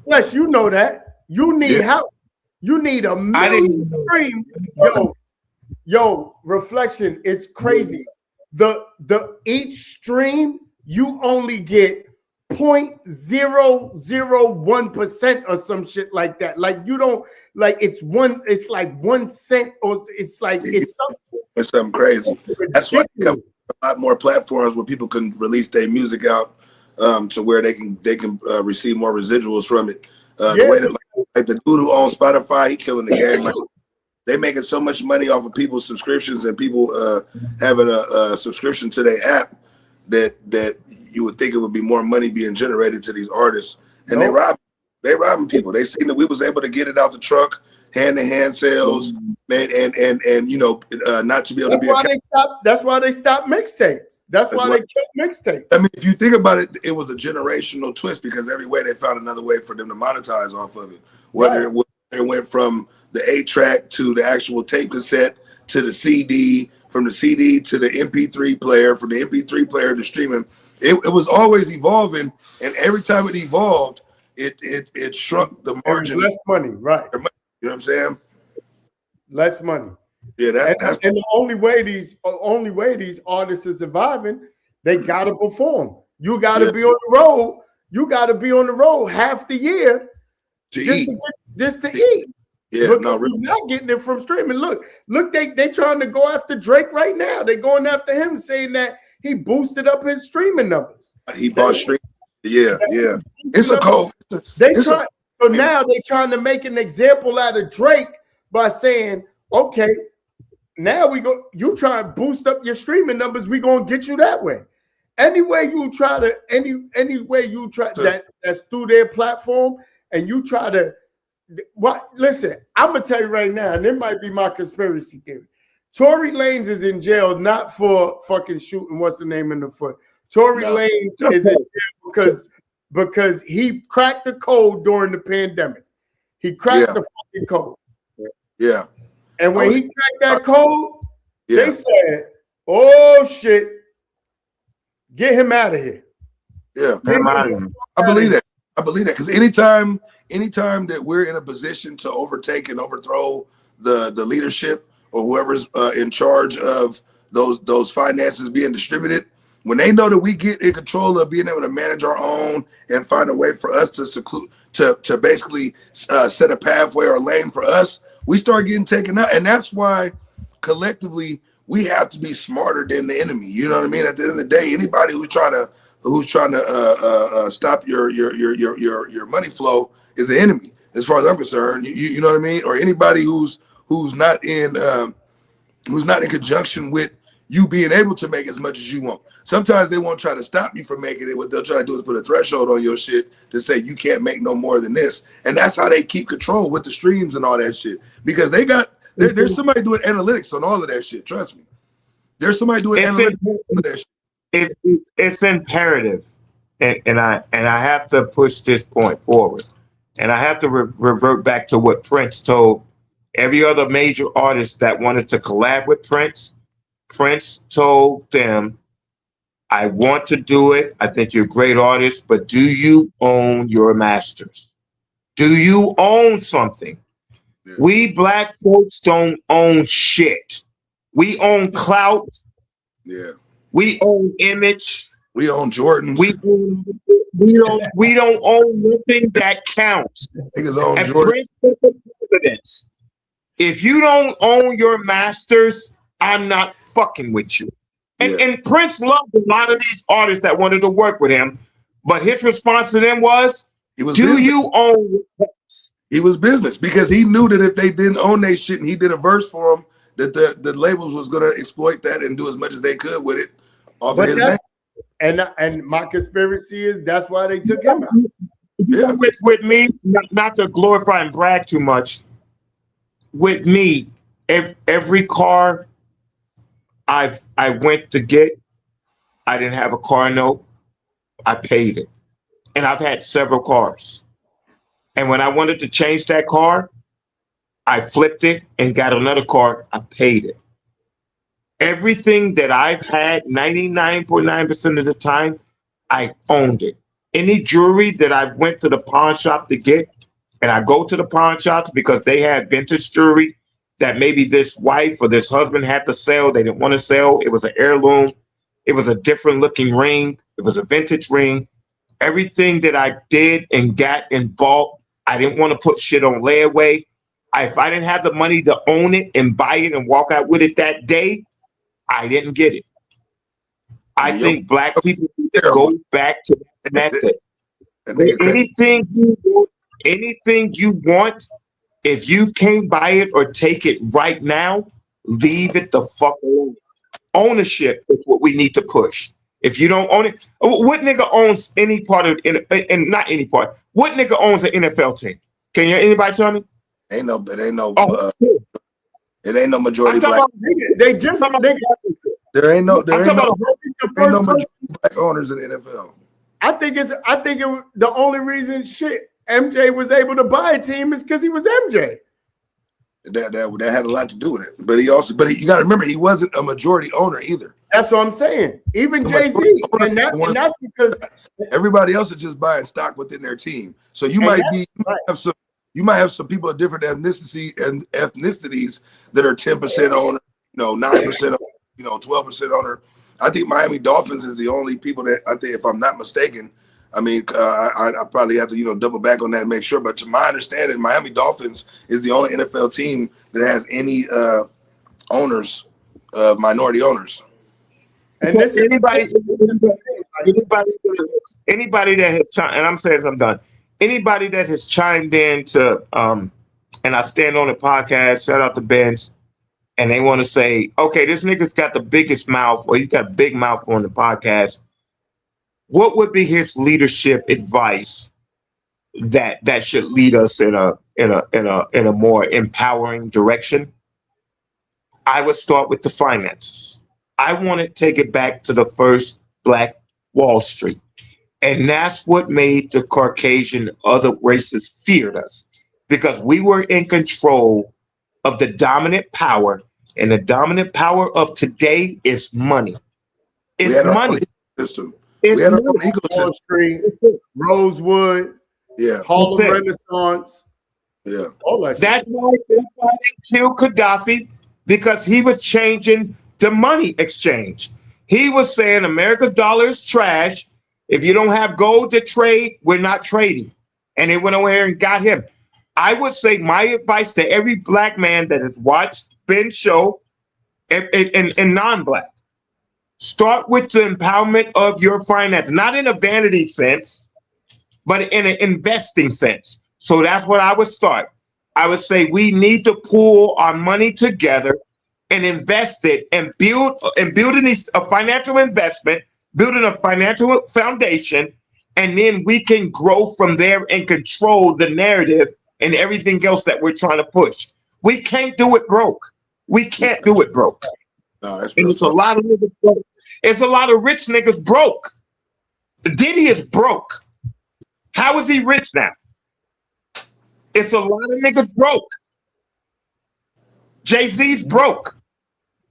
Yes, you know that. You need help. You need 1 million streams. Yo, Reflection, it's crazy. The each stream you only get 0.001% or some shit like that. Like you don't like it's like 1 cent, or it's something crazy. That's why there come a lot more platforms where people can release their music out to where they can receive more residuals from it. The way that like the dude who owns Spotify, he killing the game. Like, they making so much money off of people's subscriptions and people having a subscription to their app that you would think it would be more money being generated to these artists. And they robbing people. They seen that we was able to get it out the truck, hand-to-hand sales, and you know, not to be able to be. That's why they stopped mixtapes. That's why they killed mixtapes. I mean, if you think about it, it was a generational twist, because every way they found another way for them to monetize off of it. Whether it went from the 8-track to the actual tape cassette to the CD, from the CD to the MP3 player, from the MP3 player to streaming. It was always evolving, and every time it evolved, it shrunk the margin. Less money, right? You know what I'm saying? Less money. Yeah, that's the only way these artists are surviving. They gotta perform. You gotta be on the road. You gotta be on the road half the year just to eat. Yeah, you're not getting it from streaming. Look, they trying to go after Drake right now. They're going after him, saying that he boosted up his streaming numbers. He bought streaming. Yeah. It's a code. Now they trying to make an example out of Drake by saying, okay, now you try and boost up your streaming numbers, we gonna get you that way. Any way you try that's through their platform, and you try to listen, I'm gonna tell you right now, and it might be my conspiracy theory. Tory Lanez is in jail not for fucking shooting what's the name in the foot. Tory Lanez is in jail because he cracked the code during the pandemic. He cracked the fucking code. Yeah. And when he cracked that code, they said, "Oh shit, get him out of here." Yeah, I believe that. Because anytime that we're in a position to overtake and overthrow the leadership or whoever's in charge of those finances being distributed, when they know that we get in control of being able to manage our own and find a way for us to basically set a pathway or lane for us, we start getting taken out. And that's why collectively we have to be smarter than the enemy. You know what I mean? At the end of the day, anybody who's trying to who's trying to stop your money flow is the enemy. As far as I'm concerned, you know what I mean? Or anybody who's not in conjunction with you being able to make as much as you want. Sometimes they won't try to stop you from making it. What they'll try to do is put a threshold on your shit to say you can't make no more than this. And that's how they keep control with the streams and all that shit. Because there's somebody doing analytics on all of that shit. Trust me. There's somebody doing analytics on all of that shit. It's imperative. And I have to push this point forward. And I have to revert back to what Prince told every other major artist that wanted to collab with Prince. Prince told them, I want to do it. I think you're a great artist, but do you own your masters? Do you own something? Yeah. We black folks don't own shit. We own clout. Yeah. We own image. We own Jordans. We don't own nothing that counts. Niggas own and Jordans. Prince, if you don't own your masters, I'm not fucking with you. And Prince loved a lot of these artists that wanted to work with him, but his response to them was, you own your rights? He was business because he knew that if they didn't own their shit and he did a verse for them, that the labels was going to exploit that and do as much as they could with it off of his name. And my conspiracy is that's why they took him out. Yeah. With me, not to glorify and brag too much, with me, every car I went to get, I didn't have a car note. I paid it. And I've had several cars. And when I wanted to change that car, I flipped it and got another car. I paid it. Everything that I've had, 99.9% of the time, I owned it. Any jewelry that I went to the pawn shop to get, and I go to the pawn shops because they had vintage jewelry that maybe this wife or this husband had to sell. They didn't want to sell. It was an heirloom. It was a different looking ring. It was a vintage ring. Everything that I did and got and bought, I didn't want to put shit on layaway. If I didn't have the money to own it and buy it and walk out with it that day, I didn't get it. I think black people need to go back to that method. Anything you want, if you can't buy it or take it right now, leave it the fuck alone. Ownership is what we need to push. If you don't own it, what nigga owns any part of it? And not any part. What nigga owns an NFL team? Can anybody tell me? It ain't no majority black. They just there ain't no majority black owners in the NFL. I think the only reason MJ was able to buy a team is because he was MJ. That had a lot to do with it. But you got to remember, he wasn't a majority owner either. That's what I'm saying. Even Jay-Z, and that's because everybody else is just buying stock within their team. So you might have some people of different ethnicities that are 10% owner, 9% owner, 12% owner. I think Miami Dolphins is the only people that I think, if I'm not mistaken. I mean, I probably have to, double back on that and make sure. But to my understanding, Miami Dolphins is the only NFL team that has any minority owners. And so anybody that has chimed, and I'm saying I'm done. Anybody that has chimed in to, and I stand on the podcast, shout out to Benz, and they want to say, okay, this nigga's got the biggest mouth, or he's got a big mouth on the podcast. What would be his leadership advice that should lead us in a more empowering direction? I would start with the finances. I want to take it back to the first Black Wall Street. And that's what made the Caucasian other races feared us, because we were in control of the dominant power, and the dominant power of today is money. It's money. System. We had our own ecosystem. Street, Rosewood, Harlem Renaissance. Yeah. That's why they killed Gaddafi, because he was changing the money exchange. He was saying America's dollar is trash. If you don't have gold to trade, we're not trading. And they went over here and got him. I would say my advice to every black man that has watched Ben's show and non-black, Start with the empowerment of your finance, not in a vanity sense, but in an investing sense. So that's what I would start. I would say we need to pool our money together and invest it and building a financial investment, building a financial foundation, and then we can grow from there and control the narrative and everything else that we're trying to push. We can't do it broke. We can't do it broke. No, that's And it's a lot of niggas broke. It's a lot of rich niggas broke. Diddy is broke. How is he rich now? It's a lot of niggas broke. Jay-Z's broke.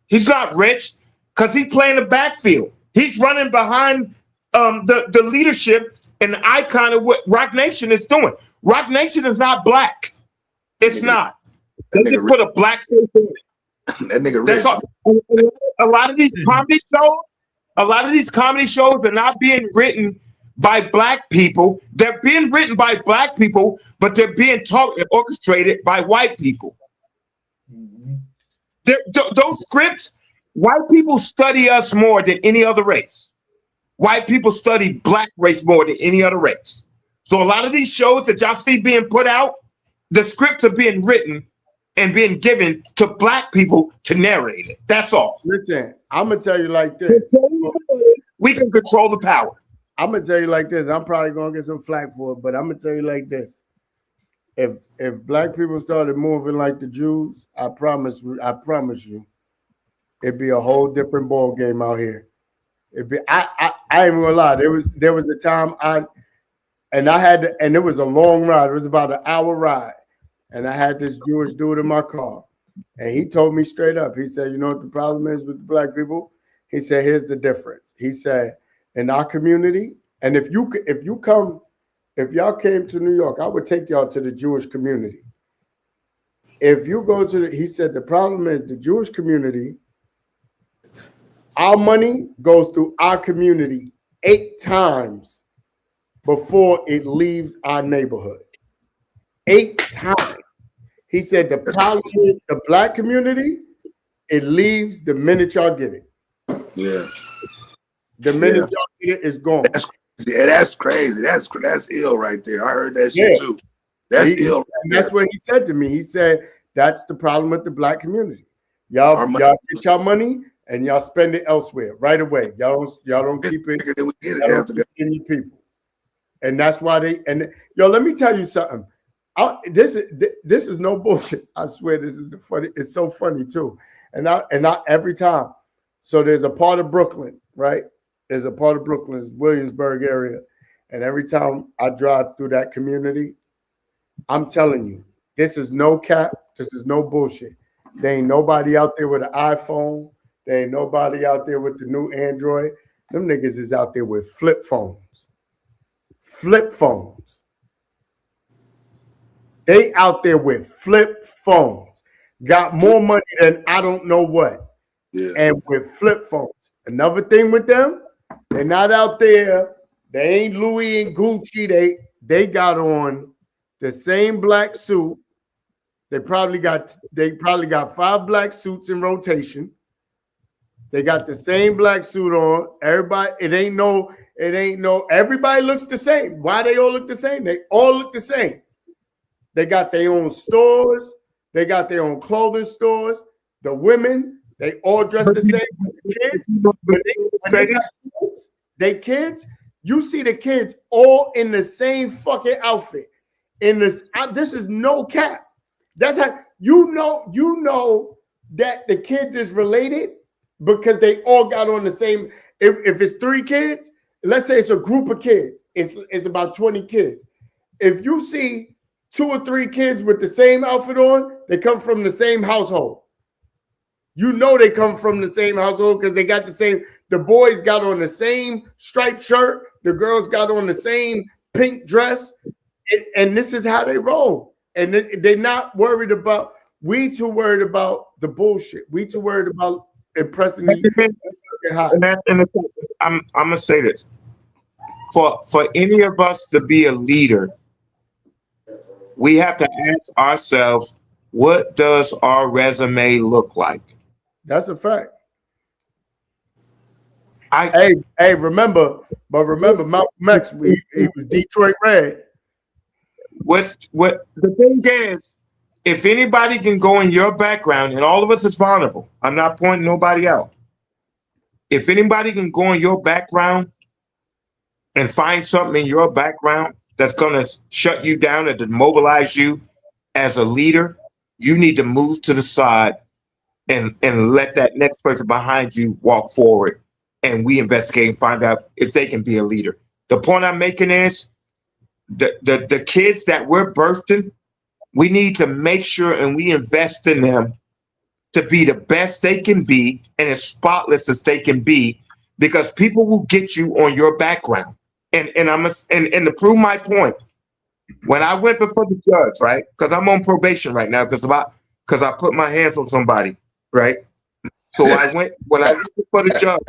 He's not rich because he's playing the backfield. He's running behind the leadership and the icon of what Rock Nation is doing. Rock Nation is not black. It's not. They just put a black face on it. That nigga rich. A lot of these comedy shows are not being written by black people. They're being written by black people, but they're being taught and orchestrated by white people. Those scripts, white people study us more than any other race. White people study black race more than any other race. So a lot of these shows that y'all see being put out, the scripts are being written and being given to black people to narrate it. That's all. Listen, I'm gonna tell you like this. We can control the power. I'm gonna tell you like this. I'm probably gonna get some flack for it, but I'm gonna tell you like this. If black people started moving like the Jews, I promise you, it'd be a whole different ball game out here. It'd be I ain't gonna lie. There was a time and it was a long ride. It was about an hour ride. And I had this Jewish dude in my car. And he told me straight up. He said, you know what the problem is with the black people? He said, here's the difference. He said, in our community, and if y'all came to New York, I would take y'all to the Jewish community. If you go to he said, the problem is the Jewish community, our money goes through our community 8 times before it leaves our neighborhood. 8 times. He said the problem is the black community, it leaves the minute y'all get it. Yeah. The minute y'all get it, it's gone. That's crazy. That's ill right there. I heard that shit too. That's ill. Right that's what he said to me. He said that's the problem with the black community. Y'all get y'all money and y'all spend it elsewhere right away. Y'all don't keep it. We get it in your people. And that's why let me tell you something. This is no bullshit. I swear this is it's so funny too. And I every time. So there's a part of Brooklyn, right? There's a part of Brooklyn, it's Williamsburg area. And every time I drive through that community, I'm telling you, this is no cap. This is no bullshit. There ain't nobody out there with an iPhone. There ain't nobody out there with the new Android. Them niggas is out there with flip phones. Flip phones. They out there with flip phones. Got more money than I don't know what. Yeah. And with flip phones. Another thing with them, they're not out there. They ain't Louis and Gucci. They got on the same black suit. They probably got 5 black suits in rotation. They got the same black suit on. Everybody, it ain't no, everybody looks the same. Why they all look the same? They all look the same. They got their own stores. They got their own clothing stores. The women, they all dress the same. The kids, they kids, you see the kids all in the same fucking outfit. This is no cap. That's how you know that the kids is related because they all got on the same. If it's 3 kids, let's say it's a group of kids, it's about 20 kids. If you see 2 or 3 kids with the same outfit on, they come from the same household. You know they come from the same household because they got the same. The boys got on the same striped shirt. The girls got on the same pink dress. And this is how they roll. And they're not worried about, we too worried about the bullshit. We too worried about impressing me. I'm going to say this. For any of us to be a leader, we have to ask ourselves, what does our resume look like? That's a fact. Hey, remember, Malcolm X, he was Detroit Red. What the thing is, if anybody can go in your background, and all of us is vulnerable, I'm not pointing nobody out. If anybody can go in your background and find something in your background that's gonna shut you down and demobilize you as a leader, you need to move to the side and let that next person behind you walk forward, and we investigate and find out if they can be a leader. The point I'm making is the kids that we're birthing, we need to make sure and we invest in them to be the best they can be and as spotless as they can be, because people will get you on your background. And to prove my point, when I went before the judge, right? Because I'm on probation right now because I put my hands on somebody, right? So when I went before the judge.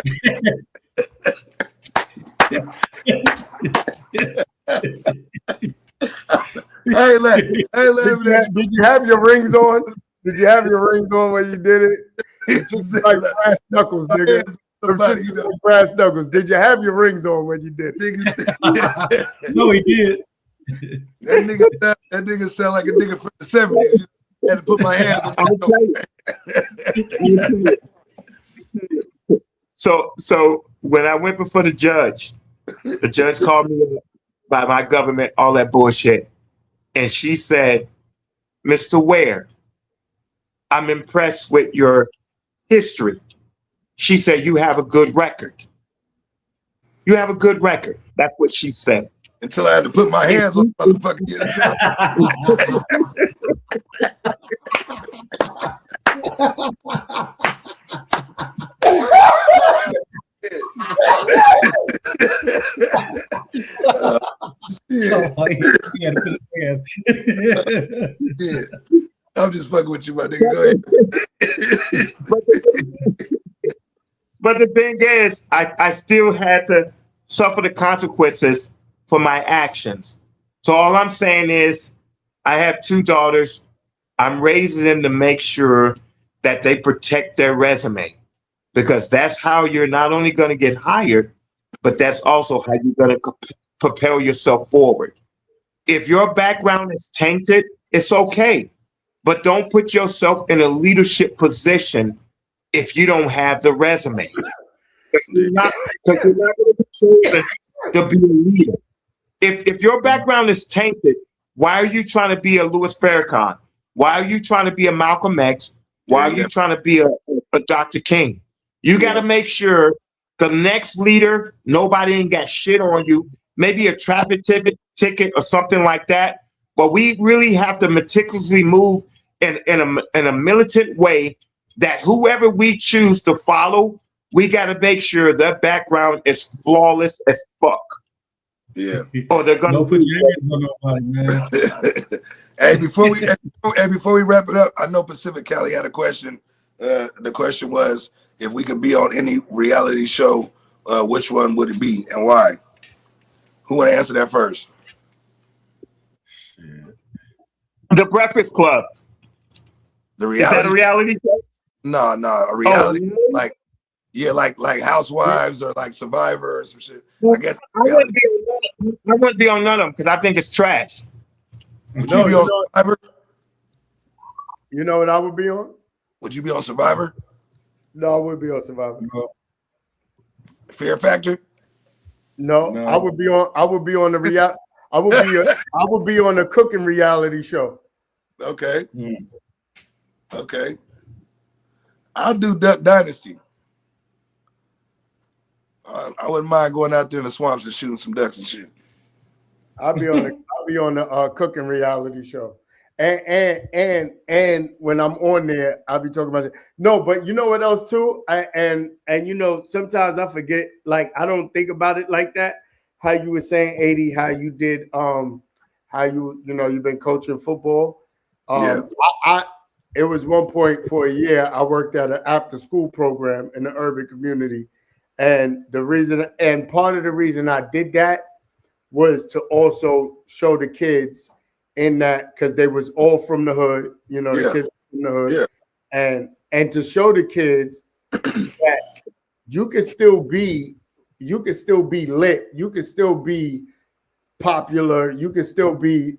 Did you have your rings on? Did you have your rings on when you did it? Just like brass knuckles, nigga. Brass knuckles. Did you have your rings on when you did it? No, he did. That nigga sound like a nigga from the 70s. I had to put my hands on. So when I went before the judge called me up by my government, all that bullshit. And she said, Mr. Ware, I'm impressed with your history. She said, you have a good record. You have a good record. That's what she said. Until I had to put my hands on the motherfucker. Yeah. I'm just fucking with you, my nigga. Go ahead. But the thing is, I still had to suffer the consequences for my actions. So all I'm saying is, I have 2 daughters. I'm raising them to make sure that they protect their resume, because that's how you're not only going to get hired, but that's also how you're going to propel yourself forward. If your background is tainted, it's okay, but don't put yourself in a leadership position if you don't have the resume. Because you're not going to be chosen to be a leader. If your background is tainted, why are you trying to be a Louis Farrakhan? Why are you trying to be a Malcolm X? Why are you trying to be a Dr. King? You got to make sure the next leader, nobody ain't got shit on you. Maybe a traffic ticket or something like that. But we really have to meticulously move in a militant way that whoever we choose to follow, we got to make sure their background is flawless as fuck. Yeah. Or they're gonna put your hands on nobody, man. Hey, before we wrap it up, I know Pacific Cali had a question. The question was, if we could be on any reality show, which one would it be and why? Who want to answer that first? The Breakfast Club. The reality? Is that a reality show? No, a reality like Housewives or like Survivor or some shit. I guess I wouldn't be on none of them because I think it's trash. Would you be on Survivor? You know what I would be on? Would you be on Survivor? No, I would be on Survivor. No. Fear Factor? No, I would be on the I would be on a cooking reality show. Okay. Okay. I'll do Duck Dynasty. I wouldn't mind going out there in the swamps and shooting some ducks and shit. I'll be on the cooking reality show. And when I'm on there, I'll be talking about it. No, but you know what else too? And you know, sometimes I forget, like I don't think about it like that. How you were saying, 80, how you did how you've been coaching football. It was one point for a year I worked at an after school program in the urban community. And part of the reason I did that was to also show the kids in that, because they was all from the hood, the kids from the hood, and to show the kids that you can still be lit, you can still be popular, you can still be,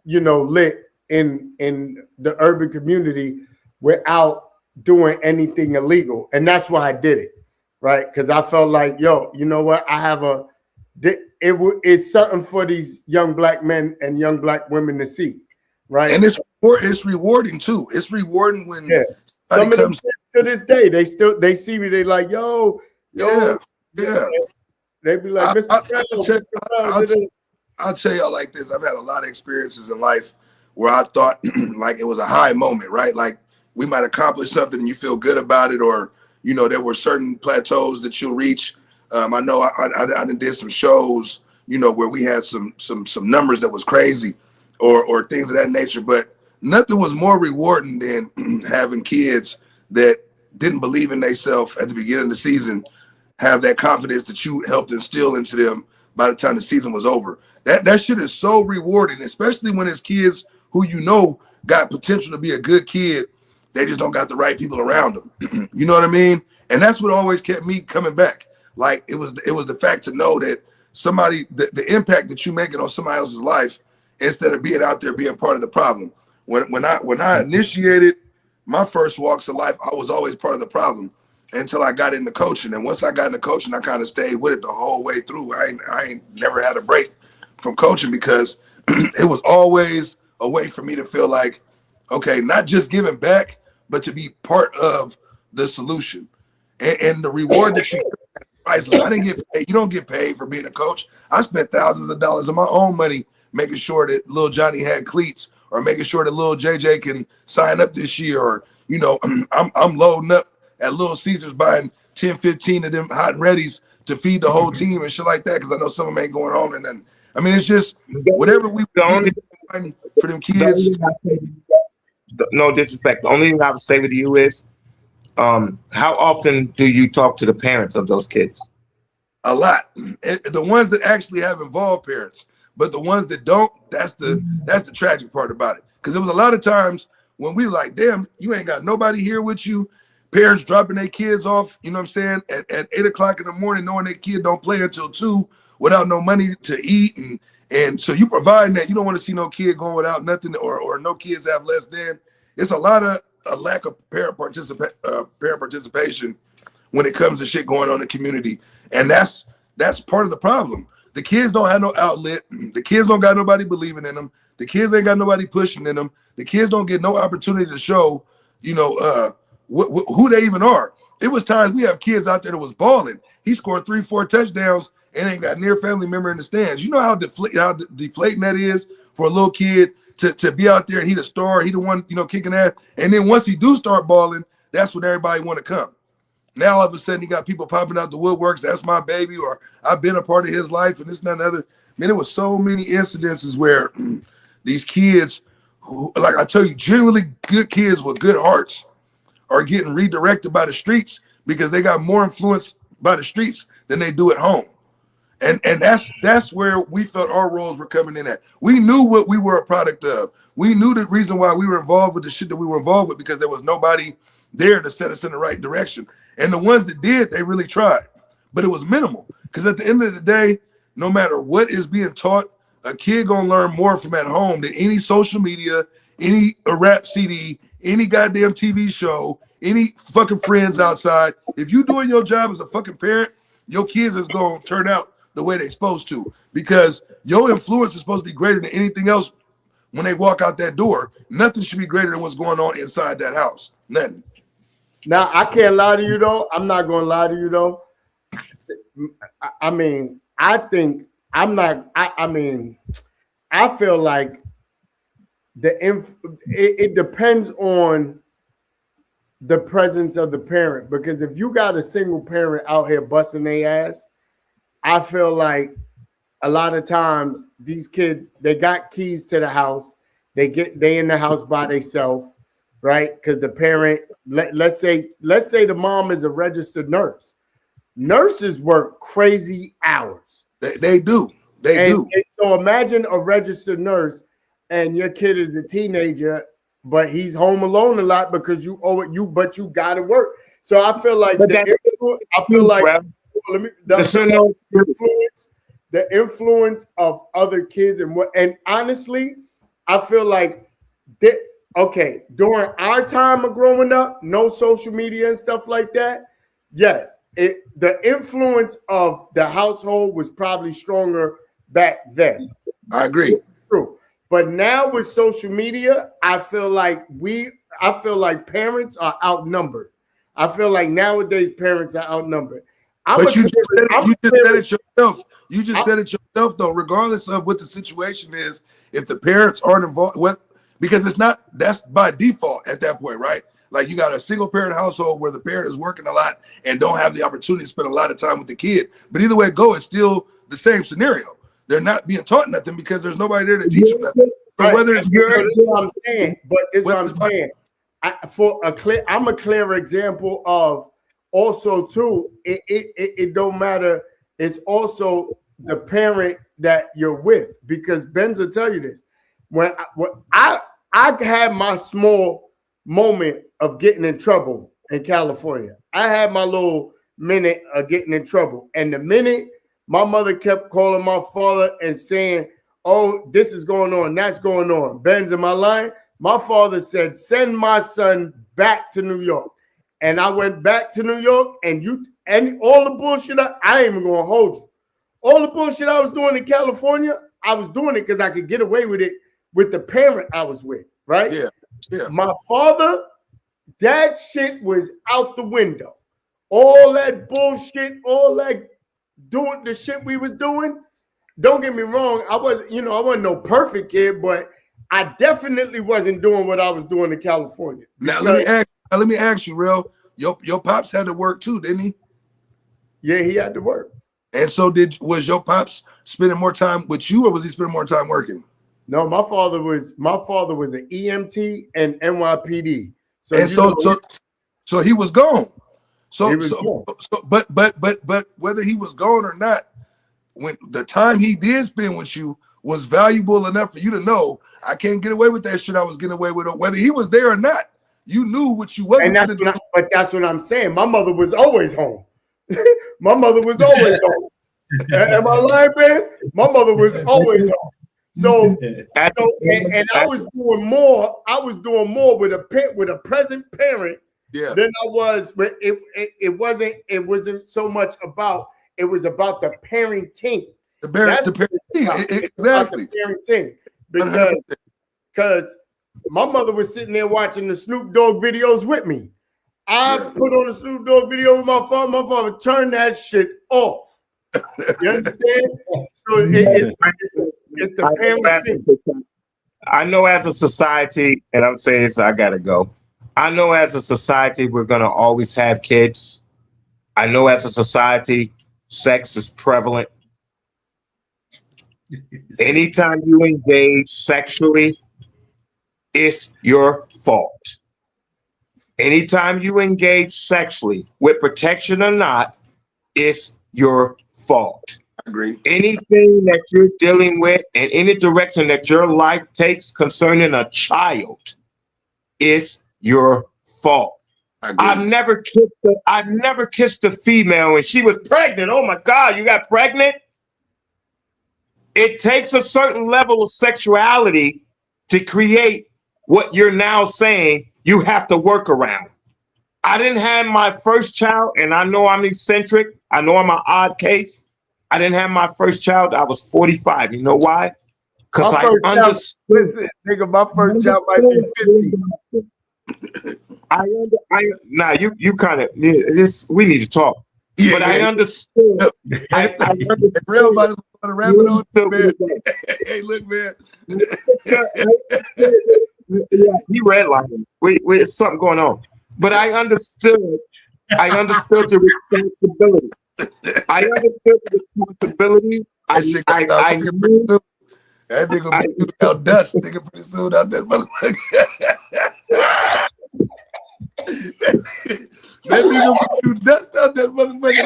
lit in the urban community without doing anything illegal. And that's why I did it, right? Because I felt like, yo, you know what? It's something for these young black men and young black women to see, right? And it's rewarding too. It's rewarding when some of them to this day, they see me, they like, yo, yeah. They be like, I'll tell y'all like this. I've had a lot of experiences in life where I thought like it was a high moment, right? Like we might accomplish something and you feel good about it, or there were certain plateaus that you'll reach. I know I did some shows, where we had some numbers that was crazy, or things of that nature. But nothing was more rewarding than having kids that didn't believe in themselves at the beginning of the season have that confidence that you helped instill into them by the time the season was over. That shit is so rewarding, especially when it's kids who got potential to be a good kid. They just don't got the right people around them. You know what I mean? And that's what always kept me coming back. Like it was the fact to know that somebody, the impact that you making on somebody else's life, instead of being out there being part of the problem. When I initiated my first walks of life, I was always part of the problem until I got into coaching. And once I got into coaching, I kind of stayed with it the whole way through. I ain't never had a break from coaching because it was always a way for me to feel like, okay, not just giving back, but to be part of the solution. And the reward that you priceless. I didn't get paid. You don't get paid for being a coach. I spent thousands of dollars of my own money making sure that little Johnny had cleats, or making sure that little JJ can sign up this year, or I'm loading up at Little Caesars buying 10, 15 of them hot and readies to feed the whole team and shit like that, because I know some of them ain't going home. And then I mean, it's just whatever we for them kids. No disrespect. The only thing I would say with you is, how often do you talk to the parents of those kids? A lot. The ones that actually have involved parents, but the ones that don't, that's the tragic part about it. Because there was a lot of times when we like, damn, you ain't got nobody here with you. Parents dropping their kids off, you know what I'm saying, at 8 o'clock in the morning, knowing their kid don't play until 2 without no money to eat. And so you providing that. You don't want to see no kid going without nothing, or no kids have less than. It's a lack of parent participation when it comes to shit going on in the community. And that's part of the problem. The kids don't have no outlet. The kids don't got nobody believing in them. The kids ain't got nobody pushing in them. The kids don't get no opportunity to show, who they even are. It was times we have kids out there that was balling. He scored 3-4 touchdowns and ain't got near family member in the stands. You know how deflating that is for a little kid to be out there and he the star, he the one, kicking ass. And then once he do start balling, that's when everybody want to come. Now all of a sudden he got people popping out the woodworks. That's my baby, or I've been a part of his life, and this and that and other. Man, there was so many incidences where these kids, who, like I tell you, generally good kids with good hearts, are getting redirected by the streets because they got more influence by the streets than they do at home. And that's where we felt our roles were coming in at. We knew what we were a product of. We knew the reason why we were involved with the shit that we were involved with, because there was nobody there to set us in the right direction. And the ones that did, they really tried, but it was minimal. Because at the end of the day, no matter what is being taught, a kid gonna learn more from at home than any social media, any rap CD, any goddamn TV show, any fucking friends outside. If you doing your job as a fucking parent, your kids is gonna turn out the way they're supposed to, because your influence is supposed to be greater than anything else when they walk out that door. Nothing should be greater than what's going on inside that house. Nothing. Now, I can't lie to you, though. I'm not going to lie to you, though. I mean, I think I'm not. I mean, I feel like it depends on the presence of the parent, because if you got a single parent out here busting their ass, I feel like a lot of times these kids, they got keys to the house. They in the house by themselves, right? Because the parent, let's say the mom is a registered nurse. Nurses work crazy hours. They do. They do. And so imagine a registered nurse and your kid is a teenager but he's home alone a lot because you owe it. But you got to work. So I feel like the influence of other kids and honestly, I feel like that. Okay, during our time of growing up, no social media and stuff like that. Yes, the influence of the household was probably stronger back then. I agree. True. But now with social media, I feel like parents are outnumbered. I feel like nowadays parents are outnumbered. But you just said it yourself. You just said it yourself, though. Regardless of what the situation is, if the parents aren't involved, because that's by default at that point, right? Like you got a single parent household where the parent is working a lot and don't have the opportunity to spend a lot of time with the kid. But either way it goes, it's still the same scenario. They're not being taught nothing because there's nobody there to teach them nothing. So right. whether it's what I'm saying, but it's what I'm saying. I'm a clear example of also too. It don't matter. It's also the parent that you're with, because Benz will tell you this. When I had my small moment of getting in trouble in California. I had my little minute of getting in trouble. And the minute my mother kept calling my father and saying, oh, this is going on, that's going on. Ben's in my line. My father said, send my son back to New York. And I went back to New York, and all the bullshit, I ain't even going to hold you. All the bullshit I was doing in California, I was doing it because I could get away with it with the parent I was with, right? Yeah. My father, that shit was out the window. All that bullshit, all that doing the shit we was doing. Don't get me wrong, I wasn't no perfect kid, but I definitely wasn't doing what I was doing in California. Now let me ask you, real. Your pops had to work too, didn't he? Yeah, he had to work. And so was your pops spending more time with you, or was he spending more time working? No, my father was an EMT and NYPD. So he was gone. Gone. But whether he was gone or not, when the time he did spend with you was valuable enough for you to know I can't get away with that shit I was getting away with, whether he was there or not. You knew what you wasn't. But that's what I'm saying. My mother was always home. My mother was always home. Am I lying, Ben? My mother was always home. So I was doing more. I was doing more with a present parent than I was. But it wasn't so much about. It was about the parenting. The parenting, exactly. The parenting, because my mother was sitting there watching the Snoop Dogg videos with me. I put on the Snoop Dogg video with my father. My father turned that shit off. You understand? So it's the parenting. I know as a society, and I'm saying this, I gotta go. I know as a society, we're gonna always have kids. I know as a society, sex is prevalent. Anytime you engage sexually, it's your fault. Anytime you engage sexually, with protection or not, it's your fault. I agree. Anything that you're dealing with and any direction that your life takes concerning a child, it's your fault. I've never kissed a female when she was pregnant. Oh my God, you got pregnant? It takes a certain level of sexuality to create what you're now saying you have to work around. I didn't have my first child, and I know I'm eccentric. I know I'm an odd case. I didn't have my first child. I was 45. You know why? Because I understood. Nigga, my first child might be 50. Now you kind of we need to talk. Yeah, but I understood. I understood. Real about to wrap it on, man. Hey, look, man. Yeah, he redlining. Wait, something going on. But I understood the responsibility. I understood the responsibility. I knew that nigga be out dust, nigga, pretty soon out that motherfucker. That nigga put you dust out that motherfucker.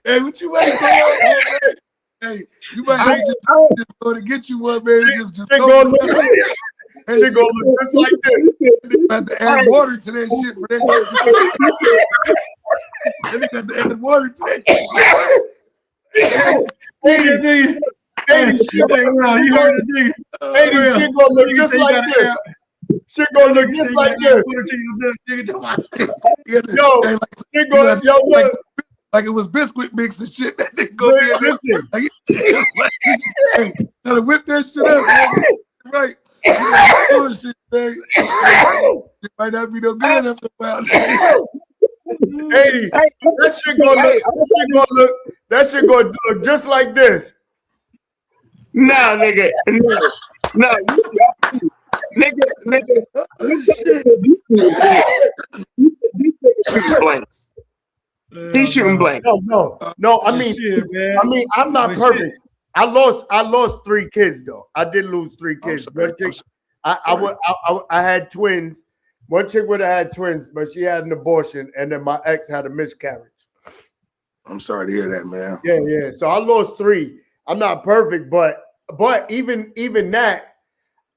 Hey, what you might say on, man? Hey, you might have just go to get you one, man. Just go. Shit gonna look just like this. They got to add water to that shit for that. And they got to add water to that shit. Hey, you heard this nigga. hey, shit gonna look just like this. Shit gonna look just like this. Yo, shit gonna, yo, look. Like it was biscuit mix and shit. That nigga go Look, there. listen. Like, gotta whip that shit up, man. Right. Bullshit, man. It might not be no good after a while. Hey, that shit gonna look just like this. No, nigga. No, nigga. Shooting blanks. He's shooting blanks. No. I mean, I'm not perfect. I lost 3 kids though. I did lose 3 kids. I had twins. One chick would have had twins, but she had an abortion, and then my ex had a miscarriage. I'm sorry to hear that, man. Yeah. So I lost 3. I'm not perfect, but even that,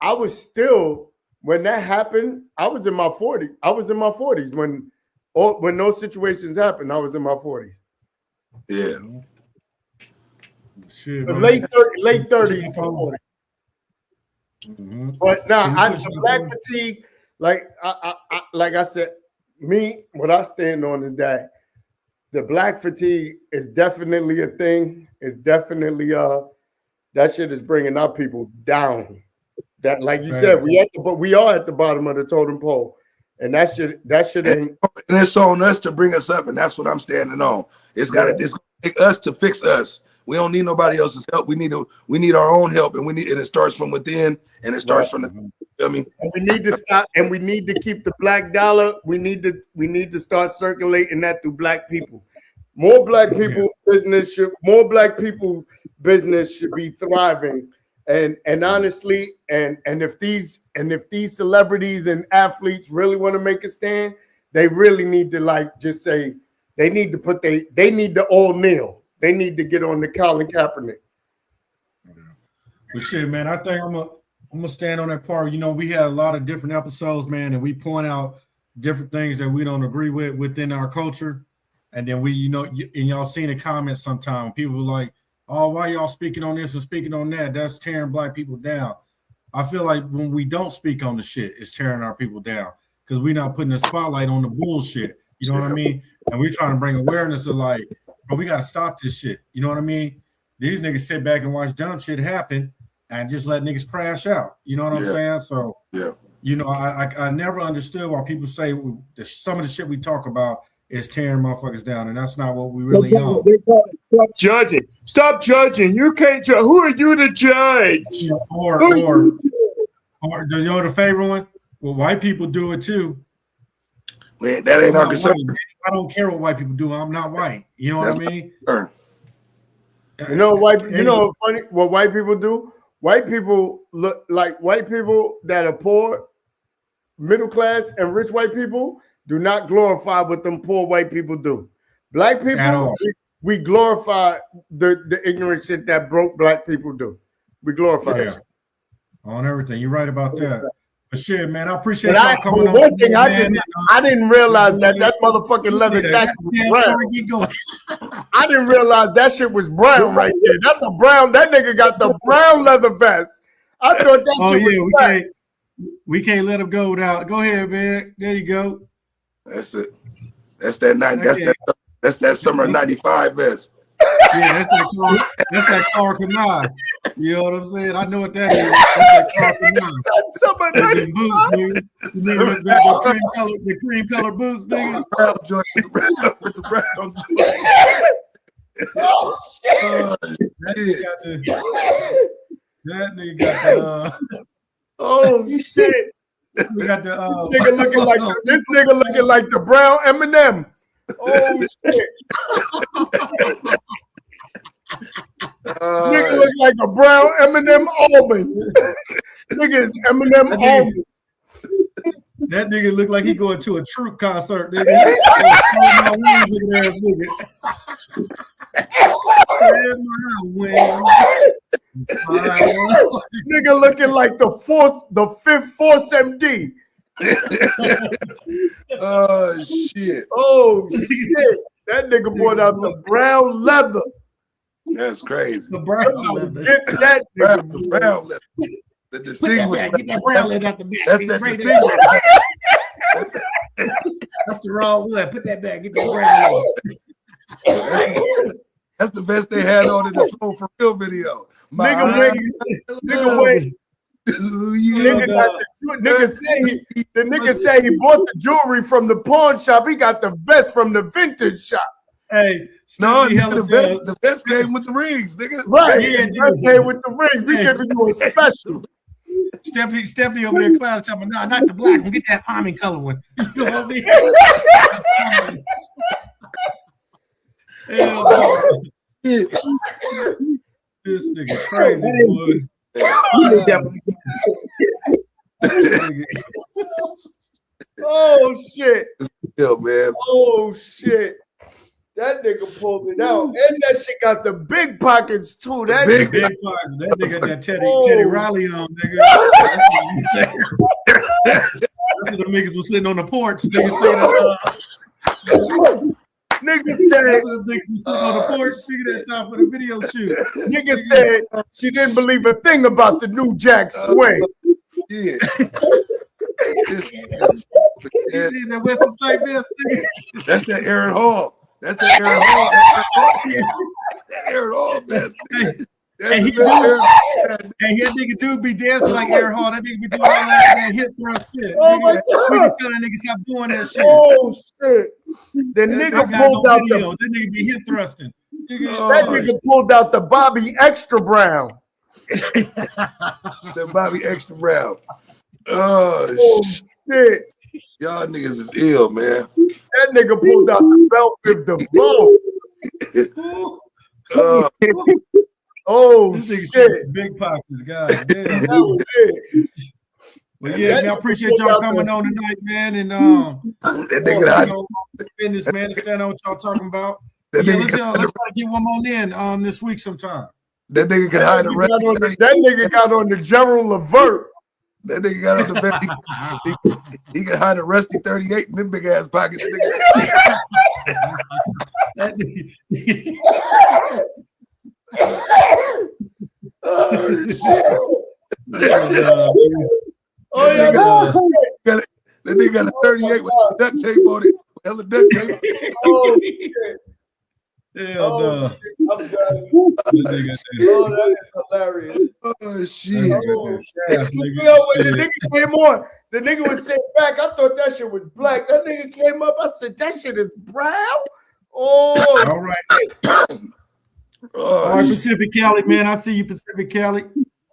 I was still, when that happened, I was in my 40s. I was in my 40s when those situations happened. I was in my 40s. Yeah. Shit, late 30s to 40s. Mm-hmm. But the black fatigue, like I said, what I stand on is that the black fatigue is definitely a thing. It's definitely that shit is bringing our people down. That, like you said, we are at the bottom of the totem pole, and that shit ain't. And it's on us to bring us up, and that's what I'm standing on. It's take us to fix us. We don't need nobody else's help. We need our own help, and it starts from within, and it starts from the. You know what I mean? And we need to stop, and we need to keep the black dollar. We need to start circulating that through black people. More black people business should be thriving. And honestly, and if these celebrities and athletes really want to make a stand, they really need to just say they need to all kneel. They need to get on the Colin Kaepernick. Well, shit, man, I think I'm gonna stand on that part. You know, we had a lot of different episodes, man, and we point out different things that we don't agree with within our culture. And then and y'all seen the comments sometimes. People are like, oh, why y'all speaking on this and speaking on that? That's tearing black people down. I feel like when we don't speak on the shit, it's tearing our people down because we're not putting the spotlight on the bullshit. You know what I mean? And we're trying to bring awareness of like, bro, we got to stop this shit. You know what I mean? These niggas sit back and watch dumb shit happen and just let niggas crash out. You know what I'm saying? So, you know, I never understood why people say some of the shit we talk about is tearing motherfuckers down, and that's not what we really know. Stop judging. Stop judging. You can't judge. Who are you to judge? Or do you know the favorite one? Well, white people do it too. Man, that ain't our concern. I don't care what white people do. I'm not white. You know what I mean? You know, funny what white people do? White people look like white people that are poor, middle class, and rich white people do not glorify what them poor white people do. Black people, we glorify the ignorant shit that broke black people do. We glorify that. On everything. You're right about that. But shit, man, I appreciate y'all coming on. One thing I didn't realize that motherfucking leather jacket was brown. I didn't realize that shit was brown right there. That's a brown. That nigga got the brown leather vest. I thought that shit was black. We can't let him go without. Go ahead, man. There you go. That's it. That's that night. That's that summer '95 vest. Yeah, that's that car canard. You know what I'm saying? I know what that is. That's that car canard. That's summer '95. The cream color boots, nigga. Brown joint with the brown joint. Oh shit! That nigga got the. Oh shit! We got the this nigga looking like the brown Eminem. Oh shit! Nigga look like a brown Eminem Almond. Nigga is Eminem Almond. That nigga look like he going to a Troop concert, nigga. Nigga looking like the fifth Force MD. Oh shit. Oh shit. That nigga brought out the brown leather. That's crazy. The brown leather. Get that nigga. The brown leather. The distinguished. Get that brown leather out the back. That's that distinguished. That's the raw wood. Put that back. Get that brown leather. That's the best they had on in the Soul for Real video. Nigga say he bought the jewelry from the pawn shop. He got the vest from the vintage shop. Hey, no, the vest came with the rings, nigga. Right, yeah, the vest came with the rings. We giving you a special. Stephanie over there clowning, telling me, no, not the black one. Get that almond color one. You know what I mean? This nigga crazy, boy. Oh shit. Yeah, man. Oh shit. That nigga pulled it out. And that shit got the big pockets too. That big pockets. That nigga got that Teddy Riley on, nigga. That's what the niggas was sitting on the porch. Nigga say that. Nigga said on the porch, that time for the video shoot. Nigga said she didn't believe a thing about the new Jack swing. Yeah. That's that Aaron Hall. That's that Aaron Hall. That Aaron Hall best. And that nigga do be dancing like Aaron Hall. That nigga be doing all that hip thrust shit. Oh my God. We can tell that nigga stop doing that shit. Oh shit. The nigga pulled out the that nigga be hip thrusting. That nigga pulled out the Bobby Extra Brown. The Bobby Extra Brown. Oh shit. Y'all niggas is ill, man. That nigga pulled out the belt with the bow. Oh shit. Big pockets, guys. Damn. That was it. Well, yeah, man, I appreciate y'all coming on tonight, man. And business, man, to stand on what y'all talking about. Let's try to get one more in this week sometime. That nigga can hide the rest. That nigga got on the General Levert. That nigga got on the bed. He can hide a rusty 38 in them big ass pockets, nigga. Oh shit. Oh yeah. That nigga got a 38 with duct tape on it. Hella duct tape. Oh shit. Hell no. I'm done. That is hilarious. Oh shit. Oh, shit. When the nigga came on, the nigga was sitting back. I thought that shit was black. That nigga came up. I said, that shit is brown. Oh, all right. All right, Pacific Cali, man. I see you, Pacific Cali.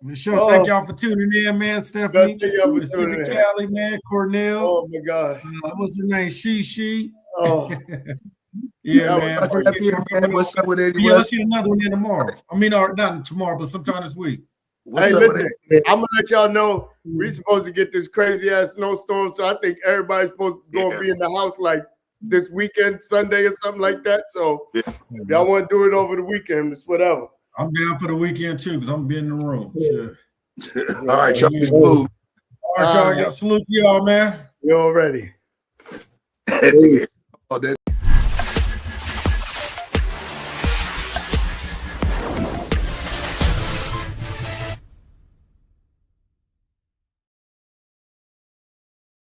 For sure. Thank y'all for tuning in, man. Stephanie, Pacific Cali, man. Cornell. Oh my God. What's her name? She. Oh. Yeah, man. What's up with Eddie Let's get another one in tomorrow. I mean, or not tomorrow, but sometime this week. Hey, listen, I'm gonna let y'all know we're supposed to get this crazy ass snowstorm, so I think everybody's supposed to go and be in the house like this weekend, Sunday or something like that. So if y'all want to do it over the weekend, it's whatever. I'm down for the weekend too, because I'm being in the room. Sure. All right, y'all. All right, y'all. Salute to y'all, man. You all ready?